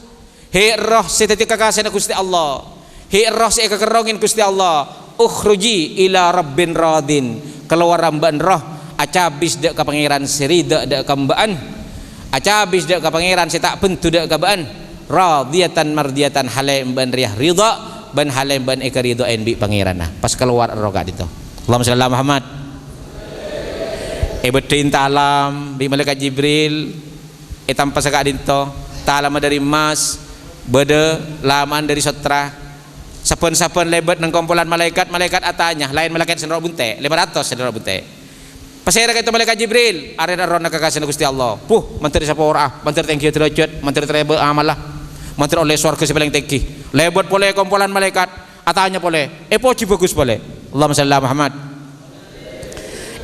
he roh si tetika kasih Gusti Allah he roh si kekerongin Gusti Allah ukhruji ila rabbin radin keluar ramban roh acabis dek ke pangeran sirida dek kembaan acabis dek ke pangeran si tak bentu dek kebaan radiyatan mardiyatan halaim ban riyah ridha ban halaim ban eka ridhaen bi pangeran pas keluar roh gak itu Allahumma shalli ala Muhammad. Bedin talam di malaikat Jibril tanpa sekak dinto talam dari emas bede laman dari setra saben lebat nang kumpulan malaikat atanya lain malaikat senro bunte 500 senro bunte pasera itu malaikat Jibril arena rona kekasih Gusti Allah menteri sapora menteri tengki derajat menteri trebe amalah menteri oleh surga sebelang tengki lebat boleh kumpulan malaikat atanya boleh poji bagus boleh Allahumma shalli ala Muhammad.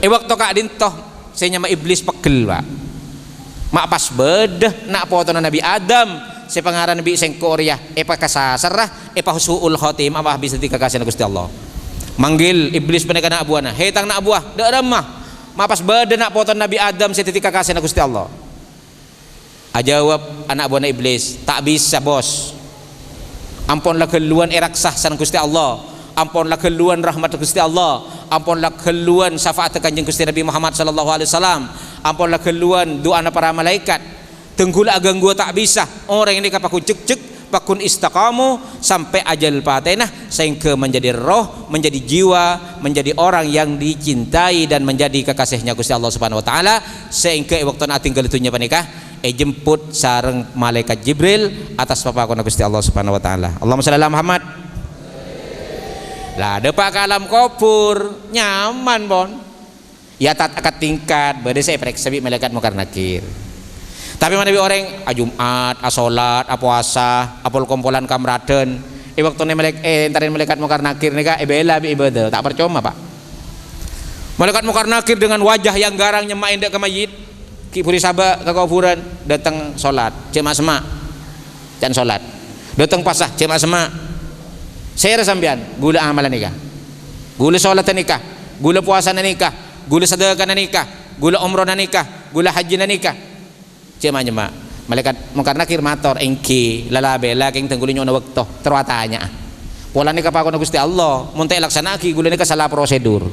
Waktu kak dintoh saya nyama iblis pegel Pak mak pas bedah nak foto Nabi Adam sepangaran bi sing Korea epa kasasarah epa suul khotim apa bisa dikasih Gusti Allah. Manggil iblis peneka nak buana, hei tang nak buah dak remah mapas badan nak poton Nabi Adam setetika kasih Gusti Allah. Ajawab anak buana iblis, tak bisa bos, ampunlah keluan eraksah san Gusti Allah, ampunlah keluan rahmat Gusti Allah, ampunlah keluan syafaat kanjeng Gusti Nabi Muhammad sallallahu alaihi wasallam, ampunlah keluan doa para malaikat. Tenggula agang gua tak bisa orang ini kapakun cek pakun istaqamu sampai ajal patenah sehingga menjadi roh, menjadi jiwa, menjadi orang yang dicintai dan menjadi kekasihnya Gusti Allah Subhanahu wa taala sehingga waktu tinggal itunya panikah jemput sareng malaikat Jibril atas papakun Gusti Allah Subhanahu wa taala. Allahumma shalli ala Muhammad. Lah depak ke alam kubur nyaman bon. Ya tak akan tingkat bade saya periksa malaikat Munkar Nakir. Tapi mana bi orang Jumat, salat, puasa, apol kompolan kamraden. Waktu ni entarin malaikat Munkar Nakir ni ka bela bi ibadah tak percuma Pak. Malaikat Munkar Nakir dengan wajah yang garang nyemain dak ke mayit. Ki puri sabak ke kuburan datang salat, cema semak. Dan salat. Datang pasah cema semak. Saya sampean gula amalan nikah. Gula salat nikah, gula puasa nikah, gula sedekah nikah, gula umrah nikah, gula haji nikah. Cema nyemak. Malaikat Munkar Nakir mator engki lalabela keng tengguli nyono wekto terwatanya. Pola nikah pakon Gusti Allah, mun teh laksanaki gula nikah salah prosedur.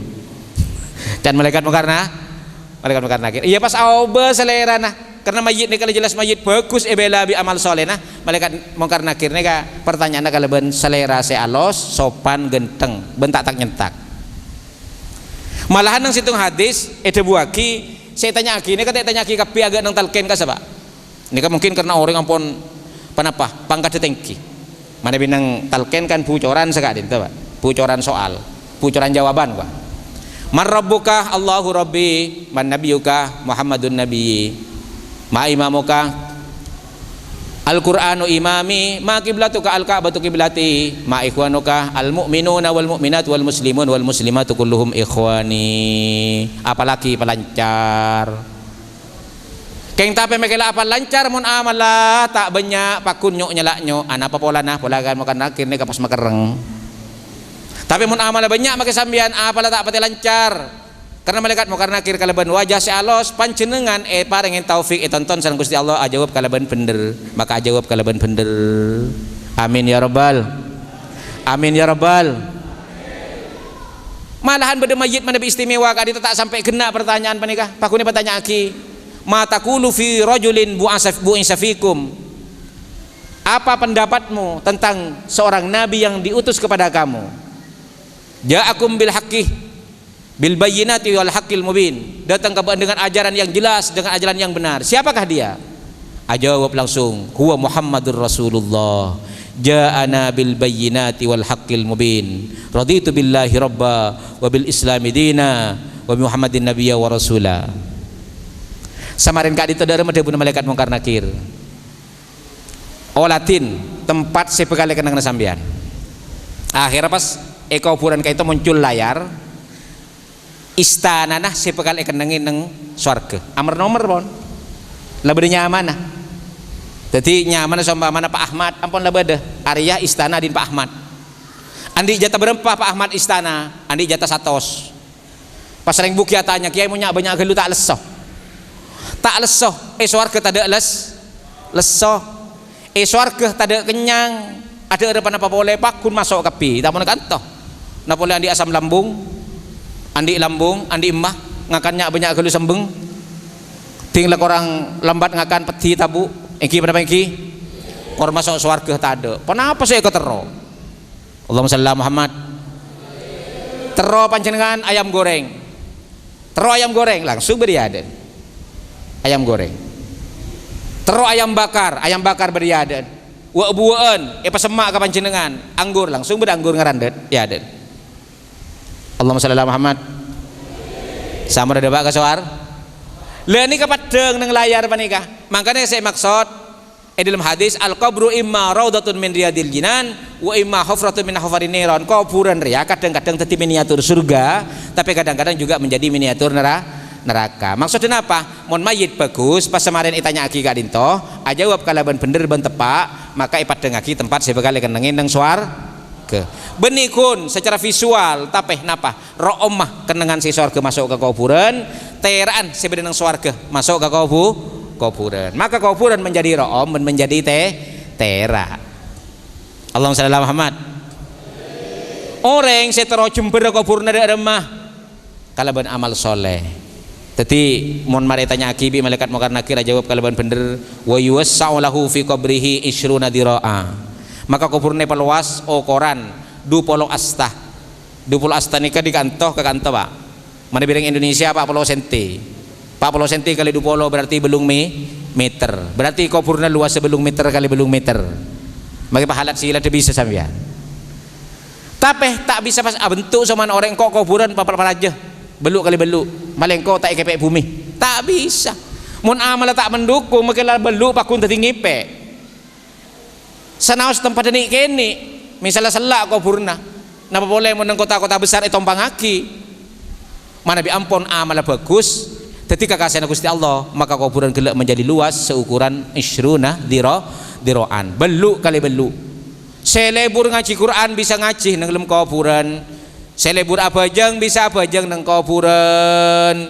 Dan malaikat Munkar Nakir. Iya pas aoba selera nah. Karena mayit ni kalau jelas mayit bagus bela bi amal soleh nah. Malaikat Munkar Nakir ni ka pertanyaan kalau ben selera se alos, sopan, genteng, bentak tak nyentak. Malahan nang situng hadis buaki saya tanya aki ini kata tanya aki kapi agak nang talken ka saba. Ini kan mungkin karena orang ampun panapa pangkat tengki. Mana binang talken kan bocoran sekadin tuh Pak. Bocoran soal, bocoran jawaban Pak. Man rabbuka Allahu rabbi, man nabiyuka Muhammadun nabiyyi. Ma imamuka Al-Qur'anu imami, ma qiblatuka al-Ka'batu qiblati, ma ikhwanuka al-mu'minuna wal mu'minat wal muslimun wal muslimatu kulluhum ikhwani. Apalagi pelancar. Keng tape mekela apa lancar mun amala tak banyak pakun nyok nyelaknyo ana apa pola nah pola kan makan nakir ni kapas makereng. Tapi mun amala banyak make sambian apalah tak pati lancar. Karena malaikat Munkar Nakir kalaban wajah si alos panjenengan parengin taufik tonton sareng Gusti Allah ajawab kalaban bener maka ajawab kalaban bener. Amin ya rabbal. Amin ya rabbal. Malahan beda mayit mana istimewa kadi tak sampai kena pertanyaan panikah. Pakune pertanyaan aki. Ma taqulu fi rajulin bu'isa fikum. Apa pendapatmu tentang seorang nabi yang diutus kepada kamu? Ja'akum bil haqqi bil bayyinati wal haqqil mubin. Datang dengan ajaran yang jelas, dengan ajaran yang benar. Siapakah dia? Ajawab langsung, huwa Muhammadur Rasulullah. Ja'ana bil bayyinati wal haqqil mubin. Raditu billahi rabba wa bil islami dina wa bi Muhammadin nabiyya wa rasula. Samarin kadi itu dari madhabun malaikat Munkar Nakir. Olatin tempat sepekali kenang sambian. Akhirnya pas kuburan kayak itu muncul layar istana nah sepekali kenangin neng swarga. Amar nomor pon. Lebih nyaman nah. Jadi nyaman sama mana Pak Ahmad ampun lebih deh. Arya istana din Pak Ahmad. Andi jatah berempah Pak Ahmad istana. Andi jatah satos. Pas sering bukia tanya kiai punya banyak gelu tak lesoh. Tak lesoh. Swarga tak ada lesoh. Swarga tak ada kenyang. Ada apa boleh pakun masuk kapi. Tak mau kantoh. Nak boleh andi asam lambung, andi lambung, andi emah ngakannya banyak gelu sembeng. Tinggal orang lambat ngakan peti tabu. Engki pada engki. Orang masuk swarga tak ada. Kenapa saya ketero? Allahumma shalli ala Muhammad. Tero panjenengan ayam goreng. Tero ayam goreng langsung beriadan. Ayam goreng. Tero ayam bakar beriadan. Wa buaan semak ka panjenengan anggur langsung beranggur ngarandet ya den. Allahumma shalli ala Muhammad. Sama ada Pak kasawar. Lah ni kapadeng nang layar panika. Makanya saya maksud dalam hadis al-qabru imma raudatun min riyadil jinan wa imma hufratun min hufarin niran. Kuburan ria kadang-kadang dadi miniatur surga, tapi kadang-kadang juga menjadi miniatur neraka. neraka. Maksudnya apa? Mon mayit bagus pas kemarin itanya aki kak dinto ajawab kalaban bener ben tepak maka ipat dengaki tempat sebekal kenengin nang suar ke benikun secara visual tapi napa ro'omah kenangan si surga masuk ke kuburan teraan sebeda nang surga masuk ke kuburan maka kuburan menjadi ro'om dan menjadi tera. Allahumma shalli ala Muhammad. Orang setero jember kuburan ada remah kalaban amal soleh. Jadi mon mari tanya akibi malaikat mungkar nakir jawab kalaban bener wa yuwassa'u lahu fi qabrihi isyruna dira'a. Maka kuburne peluas ukuran 20 asta. 20 asta nika dikantoh ke kantoh, Pak. Mana bireng Indonesia 40 cm. 40 cm kali 20 berarti belum meter. Berarti kuburnya luas sebelum meter kali belum meter. Bagi pahalat sila bisa sampean. Tapi tak bisa pas bentuk sama orang kok kuburan papal aja. Beluk kali beluk malengko tak kepek bumi tak bisa mun amal tak mendukung makilah beluk pakun tadi ngepek sanaos tempat ini kene misalnya selak kuburna napa boleh mun kota-kota besar tompang aki mana bi ampun amal bagus ketika kasihna Gusti Allah maka kuburan gelek menjadi luas seukuran isyruna diroan beluk kali beluk selebur ngaji Quran bisa ngaji nang lem kuburan selebur abajang bisa abajang nang kuburan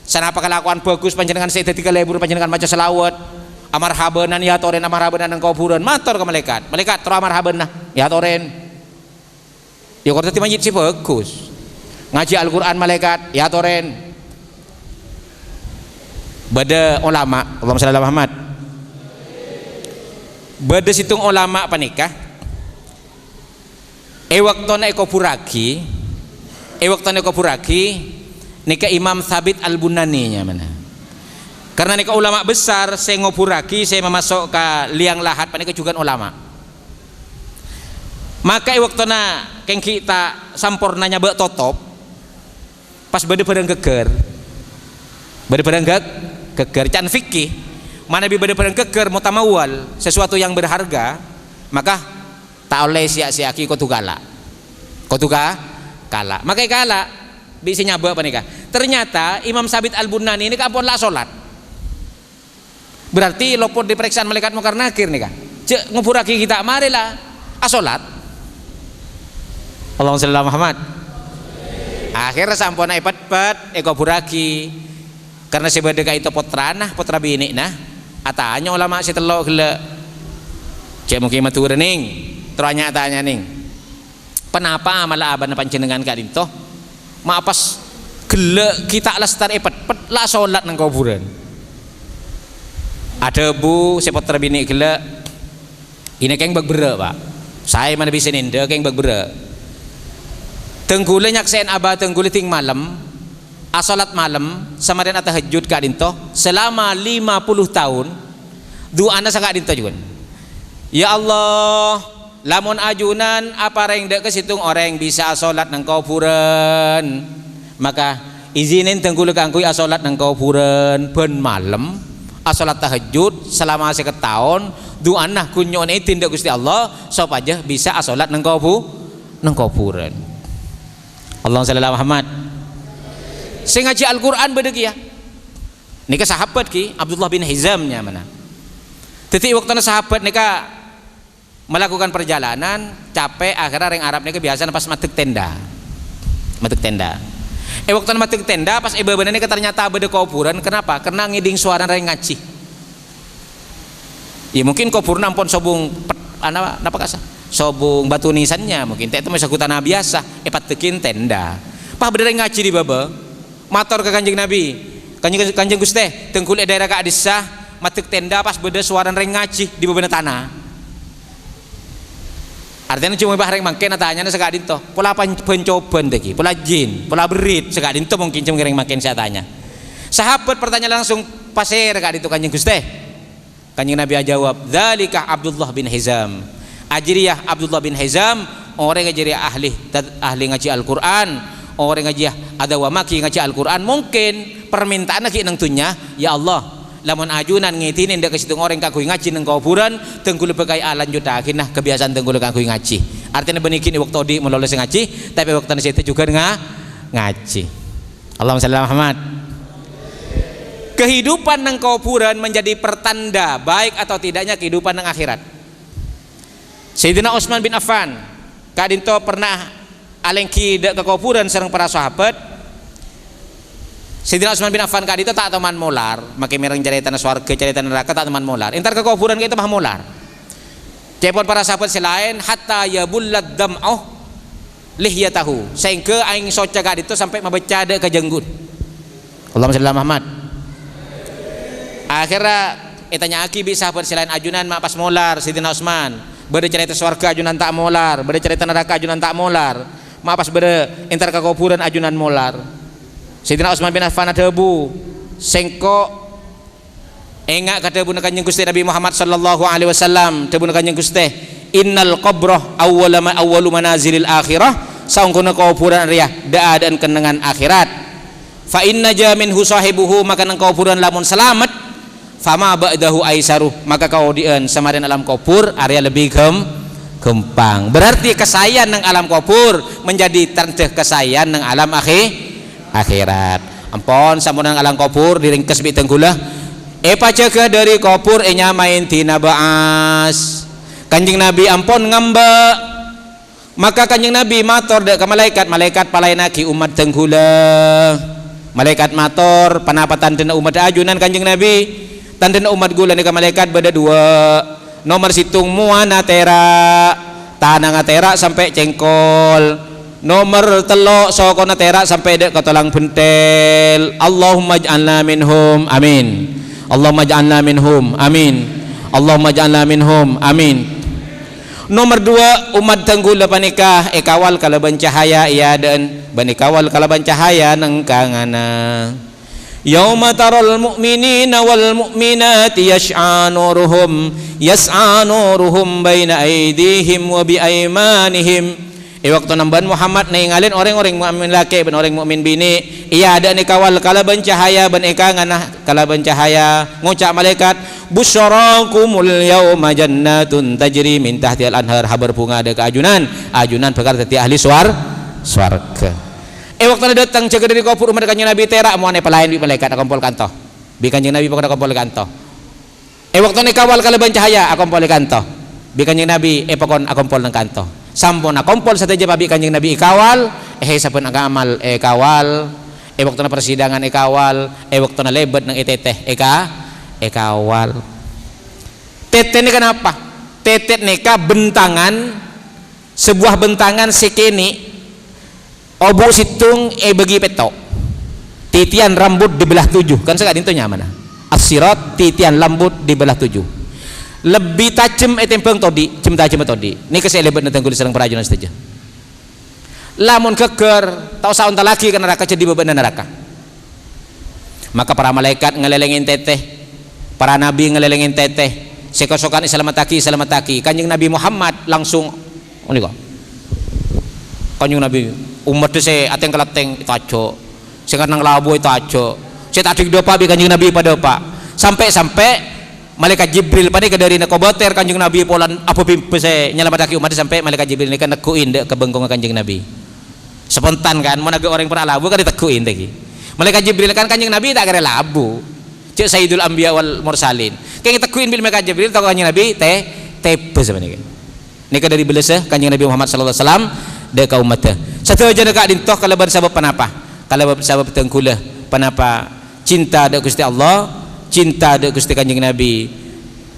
sanapa kelakuan bagus panjenengan saya dadi kelebur panjenengan maca selawat amar habenan ya toren amar habenan nang kuburan matur ke malaikat tro amar habenan ya toren ya kok dadi majid sih bagus ngaji Al-Qur'an malaikat ya toren bada ulama Allahumma shalli ala Muhammad bada situng ulama panikah waktona kuburagi nika Imam Thabit Al-Bunani nya mana karena nika ulama besar saya nguburagi saya memasuk ke liang lahat panika juga ulama maka waktona keng kita sampurnanya bak totop pas bade-badang geger can fikih mana bi bade-badang geger mutamawal sesuatu yang berharga maka tak oleh sia-siaki kotu kala makanya kala bisa nyaba apa nikah ternyata Imam Thabit Al-Bunani ini kampun lah sholat berarti lopot diperiksaan malaikat mungkar nakir nikah cek ngupuraki kita marilah sholat Allahumma shalli ala Muhammad akhirnya sampun ipat-pat ngupuraki karena sebadega itu putra bini nah atanya ulama si telok gila cek mungkin matur ning tanya ning kenapa malah aban panjenengan kadinto maapas gelek kita lestar pet lah salat nang kuburan ada bu sepot terbini gelek ini keng bagbere Pak saya mana bisa ninde keng bagbere tenggule nyaksen aba tenggule ting malam asalat malam sama dengan tahajud kadinto selama 50 tahun doana sa kadinto juga ya Allah lamun ajunan apa reng dek kesitung orang bisa asolat nang kuburan maka izinin tenggul kangkui asolat nang kuburan ben malam asolat tahajud selama seketahun duanah kunyon tindak Gusti Allah sop aja bisa asolat nang kuburan Allahumma shalli ala Muhammad sing ngaji Al-Qur'an bedeg ya nika sahabat ki Abdullah bin Hizam nya mana teti waktuna sahabat nika melakukan perjalanan capek akhirnya orang Arab ini kebiasaan pas matek tenda waktu matek tenda pas ibadah ini ternyata beda kuburan kenapa karena ngiding suara orang ngaji ya mungkin kuburan ampun sobung apa kasah sobung batu nisannya mungkin itu masih tanah biasa patekin tenda pas beda ngaji di baba mator ke kanjeng Nabi kanjeng Gusti tengkul daerah ka adisah matek tenda pas beda suara orang ngaji di baba tanah artinya cuma bareng mangke natanya sekadin toh pola pencoban tadi pola jin pola berit sekadin toh mungkin cuma bareng makin saya tanya sahabat pertanyaan langsung pasir sekadin toh kanjeng Gusti kanjeng Nabi jawab dzalika Abdullah bin Hizam ajriyah Abdullah bin Hizam orang ajriyah ahli ngaji Al-Qur'an orang ngaji ada wamaki ngaji Al-Qur'an mungkin permintaan lagi nang tunya ya Allah lamun ajunan ngitinin dek kesitung orang kakui ngaji nang kuburan tenggul bekai alan juta akhirnya kebiasaan tenggul kakui ngaji artinya benikin waktu di melolos ngaji tapi waktu nasi itu juga ngaji Allahumma shalli ala Muhammad kehidupan nang kuburan menjadi pertanda baik atau tidaknya kehidupan nang akhirat. Sayyidina Utsman bin Affan kadinto pernah alengki ke kuburan sareng para sahabat. Sayyidina Utsman bin Affan kadito tak teman molar, make mereng carita swarga carita neraka tak teman molar. Entar ke kuburan kita mah molar. Cepon para sahabat selain hatta yabullad dam'ah lihyatahu, sehingga aing soca kadito sampai membaca ke jenggut. Allahumma shalli ala Muhammad. Akhirnya itanya aki bi sahabat selain ajunan mak pas molar Sayyidina Utsman. Bade cerita swarga ajunan tak molar, bade cerita neraka ajunan tak molar. Mak pas bade entar ka kuburan ajunan molar. Sayyidina Utsman bin Affan adebu sengko engak kata buna kanjeng Gusti Nabi Muhammad sallallahu alaihi wasallam tebuna kanjeng Gusti innal qabrah awwalu manazilil akhirah saungkuna kuburan riah daadaan kenangan akhirat fa inna jaminhu sahibuhu maka nang kuburan lamun selamat fama ba'dahu aisaruh maka kaudian samarin alam kubur area lebih gempang. Berarti kesayan nang alam kubur menjadi tandeh kesayan nang alam akhirat. Ampun sampun nang alam kubur diringkes bi tenggulah pajaga dari kubur nyamain tina baas. Kanjeng Nabi ampun ngambek. Maka kanjeng Nabi matur dek ke malaikat palainaki umat tenggula. Malaikat matur panapatan tanda umat ajunan kanjeng Nabi. Tanda umat gula nika malaikat beda dua. Nomor situng muana tera tanah tera sampai cengkol. Nomor telok sokona tera sampai dek kotolang bentel. Allahumma ij'alna minhum amin. Allahumma ja'alna minhum amin. Allahumma ja'alna minhum amin. Nomor dua umat tenggula panikah ekawal kalaban cahaya iya dan banikawal kalaban cahaya nang kangana. Yauma taral mu'minina wal mu'minati yas'a nuruhum baina aydihim wa bi aymanihim. Waktu namban Muhammad ningalin orang-orang mukmin laki dan orang mukmin bini iya ada ni kawal kalaban cahaya ban eka nganah kalaban cahaya ngucap malaikat busyarakumul yauma jannatun tajri min tahtiha al-anhar habar bunga ada keajunan perkara teti ahli swarga. Waktu datang jaga dari kubur umat kanjeng Nabi terak muane pelayan bi malaikat akumpul kanto bi kanjeng Nabi pokoknya akumpul kanto. Waktu ni kawal kalaban cahaya akumpul kanto bi kanjeng Nabi pokon akumpul nang kanto. Sampun kompol sateja babi kanjeng Nabi ikawal sampun agamal kawal waktu na persidangan kawal waktu na lebet ng iteteh kawal tete ini kenapa tete neka bentangan sebuah bentangan sekeni obu situng bagi petok titian rambut dibelah 7 kan sekadin itu nyaman as-sirat titian rambut dibelah 7 lebih tajam tempeng todi jem tajam todi ini kesek lebat natang kulit serang perajunan saja lamun keker tau saunta lagi ke neraka jadi beban neraka maka para malaikat ngelelengin teteh para nabi ngelelengin teteh sekosokan selamataki kanjeng Nabi Muhammad langsung ini kok kanjeng Nabi umat se ateng kelateng itu aja sing nang labu itu aja saya tadi dopa bi kanjeng Nabi pada pak sampai malaikat Jibril pada ke dari nakoboter kanjeng Nabi polan apa bimpe nyelamataki umat sampai malaikat Jibril ini kan nekuin dek ke bengkong kanjeng Nabi spontan kan mau naga orang pernah labu kan ditekuin lagi malaikat Jibril kan kanjeng Nabi tak kira labu cek Sayyidul Anbiya wal Mursalin kayak tekuin bil malaikat Jibril tahu kanjeng Nabi tepe sebenarnya ini kan dari belesah kanjeng Nabi Muhammad sallallahu alaihi wasallam dek ka umatnya satu aja dekat dintoh kalaban sabab panapa kalaban sabab tengkulah panapa cinta dek Gusti Allah cinta ada Gusti kanjeng Nabi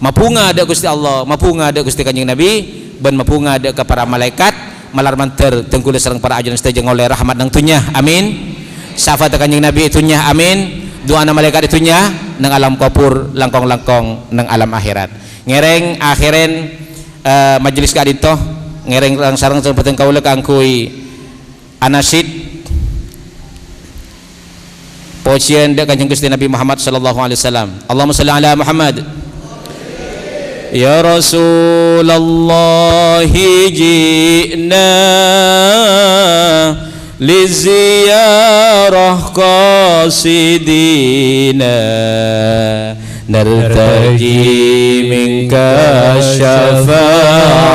mapunga ada Gusti Allah mapunga ada Gusti kanjeng Nabi ban mapunga ada ke para malaikat malar manter tengkulis sareng para ajudan setajeng oleh rahmat nang tunya amin syafaat kanjeng Nabi itunya amin doa na malaikat itunya nang alam kubur langkong-langkong nang alam akhirat ngereng akhiren majelis kadito ngereng sareng sareng kaula kangkui anasid pujian dek kanjeng Gusti Nabi Muhammad sallallahu alaihi wasallam. Allahumma shalli ala Muhammad. Ya Rasulullah ji'na li ziyarah qasidina nartaji minka syafa'ah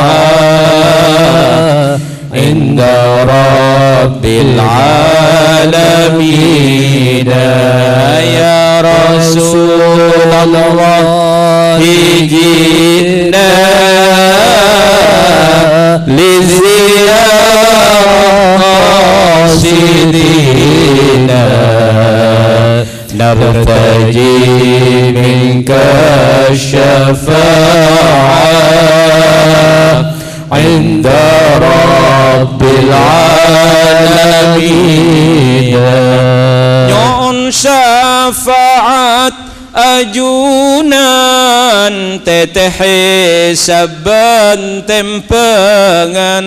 inda rabbil alamin ya Rasul للمسلمين نرتجي منك الشفاعة عند رب العالمين. Nyon syafaat ajunan teteh saban tempengan.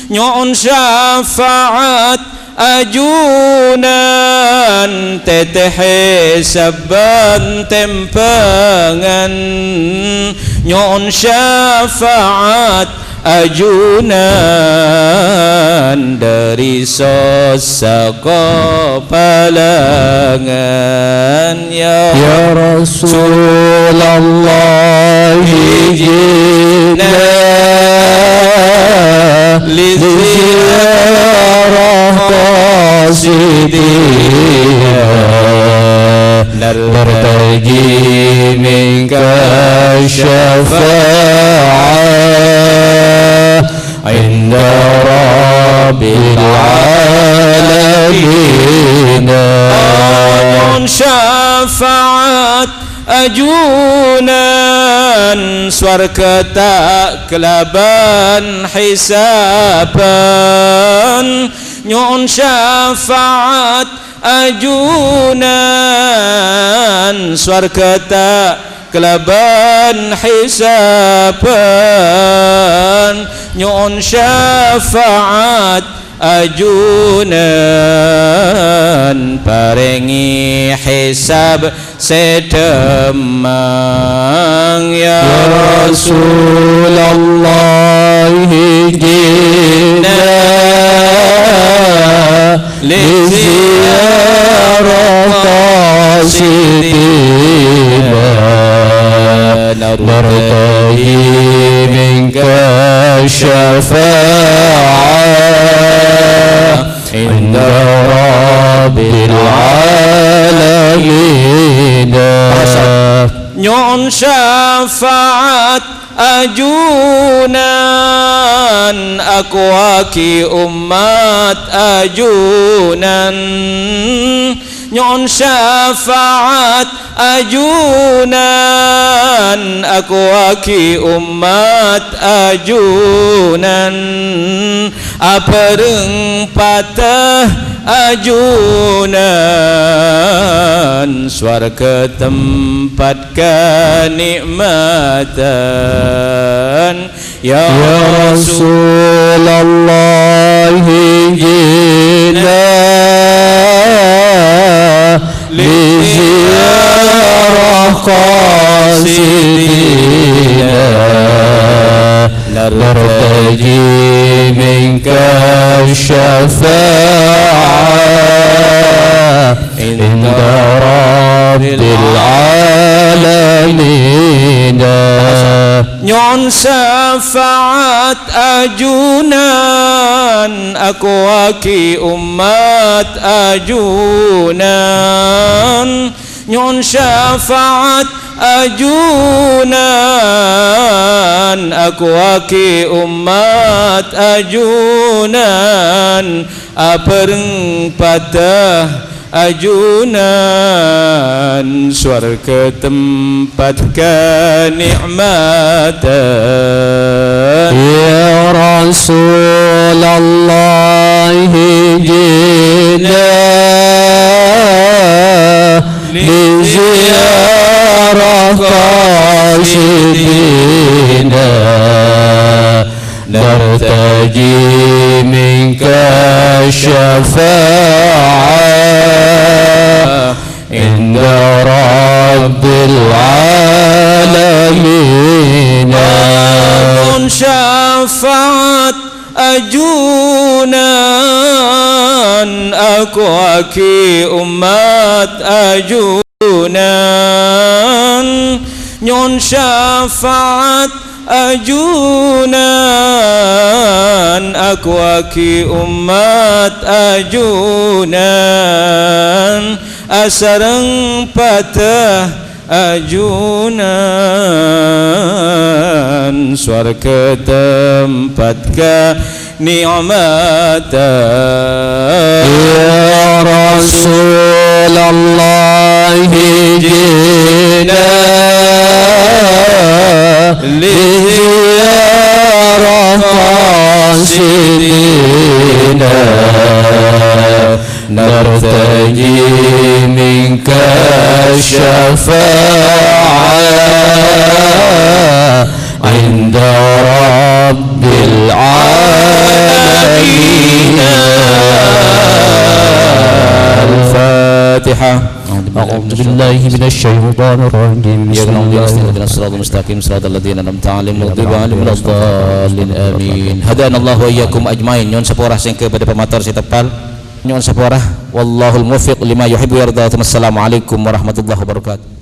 Nyon syafaat ajunan teteh saban tempengan. Nyon syafaat ajunan dari sosako palangan. Ya Rasulullah hijina liziarah qasidina nartaji minka syafa'ah inda rabbil alamin. Nyon syafaat ajunan swarga tak kelaban hisaban. Nyon syafaat ajunan swarga tak kelaban hisaban. Nyon syafaat ajunan paringi hisab sedemang. Ya Rasulullah hijina liziarah qasidina nartaji minka syafa'ah inda rabbil alamin. Nyon syafaat ajunan aku waki umat ajunan. Nyon syafaat ajunan aku waki umat ajunan. Apareng patah ajunan swarga tempat kenikmatan. Ya Rasulullah hijina liziarah qasidina nartaji minka syafa'ah inda rabbil alamin. Nyon syafaat ajunan aku waki umat ajunan. Nyon syafaat ajunan aku waki umat ajunan. Apareng patah ajunan swarga tempat kenikmatan. Ya Rasulullah hijina liziarah qasidina nartaji minka syafa'ah inda rabbil alamin. Nyon syafaat ajunan aku waki umat ajunan. Nyon syafaat ajunan aku waki umat ajunan. Asareng patah ajunan swarga tempat kenikmatan. رسول الله جئنا لزيارة قاصدنا نرتجي منك الشفاعة عند رب العالمين. الفاتحة. أعوذ بالله من الشيطان الرجيم. بسم الله اهدنا الصراط المستقيم صراط الذين أنعمت عليهم غير المغضوب عليهم ولا amin. Hadanallahu wa iyyakum ajmain. Nyon saporah sing kepada pemator si tepal. Nyon saporah wallahul muwaffiq lima yuhibbu wa yarda. Wassalamualaikum warahmatullahi wabarakatuh.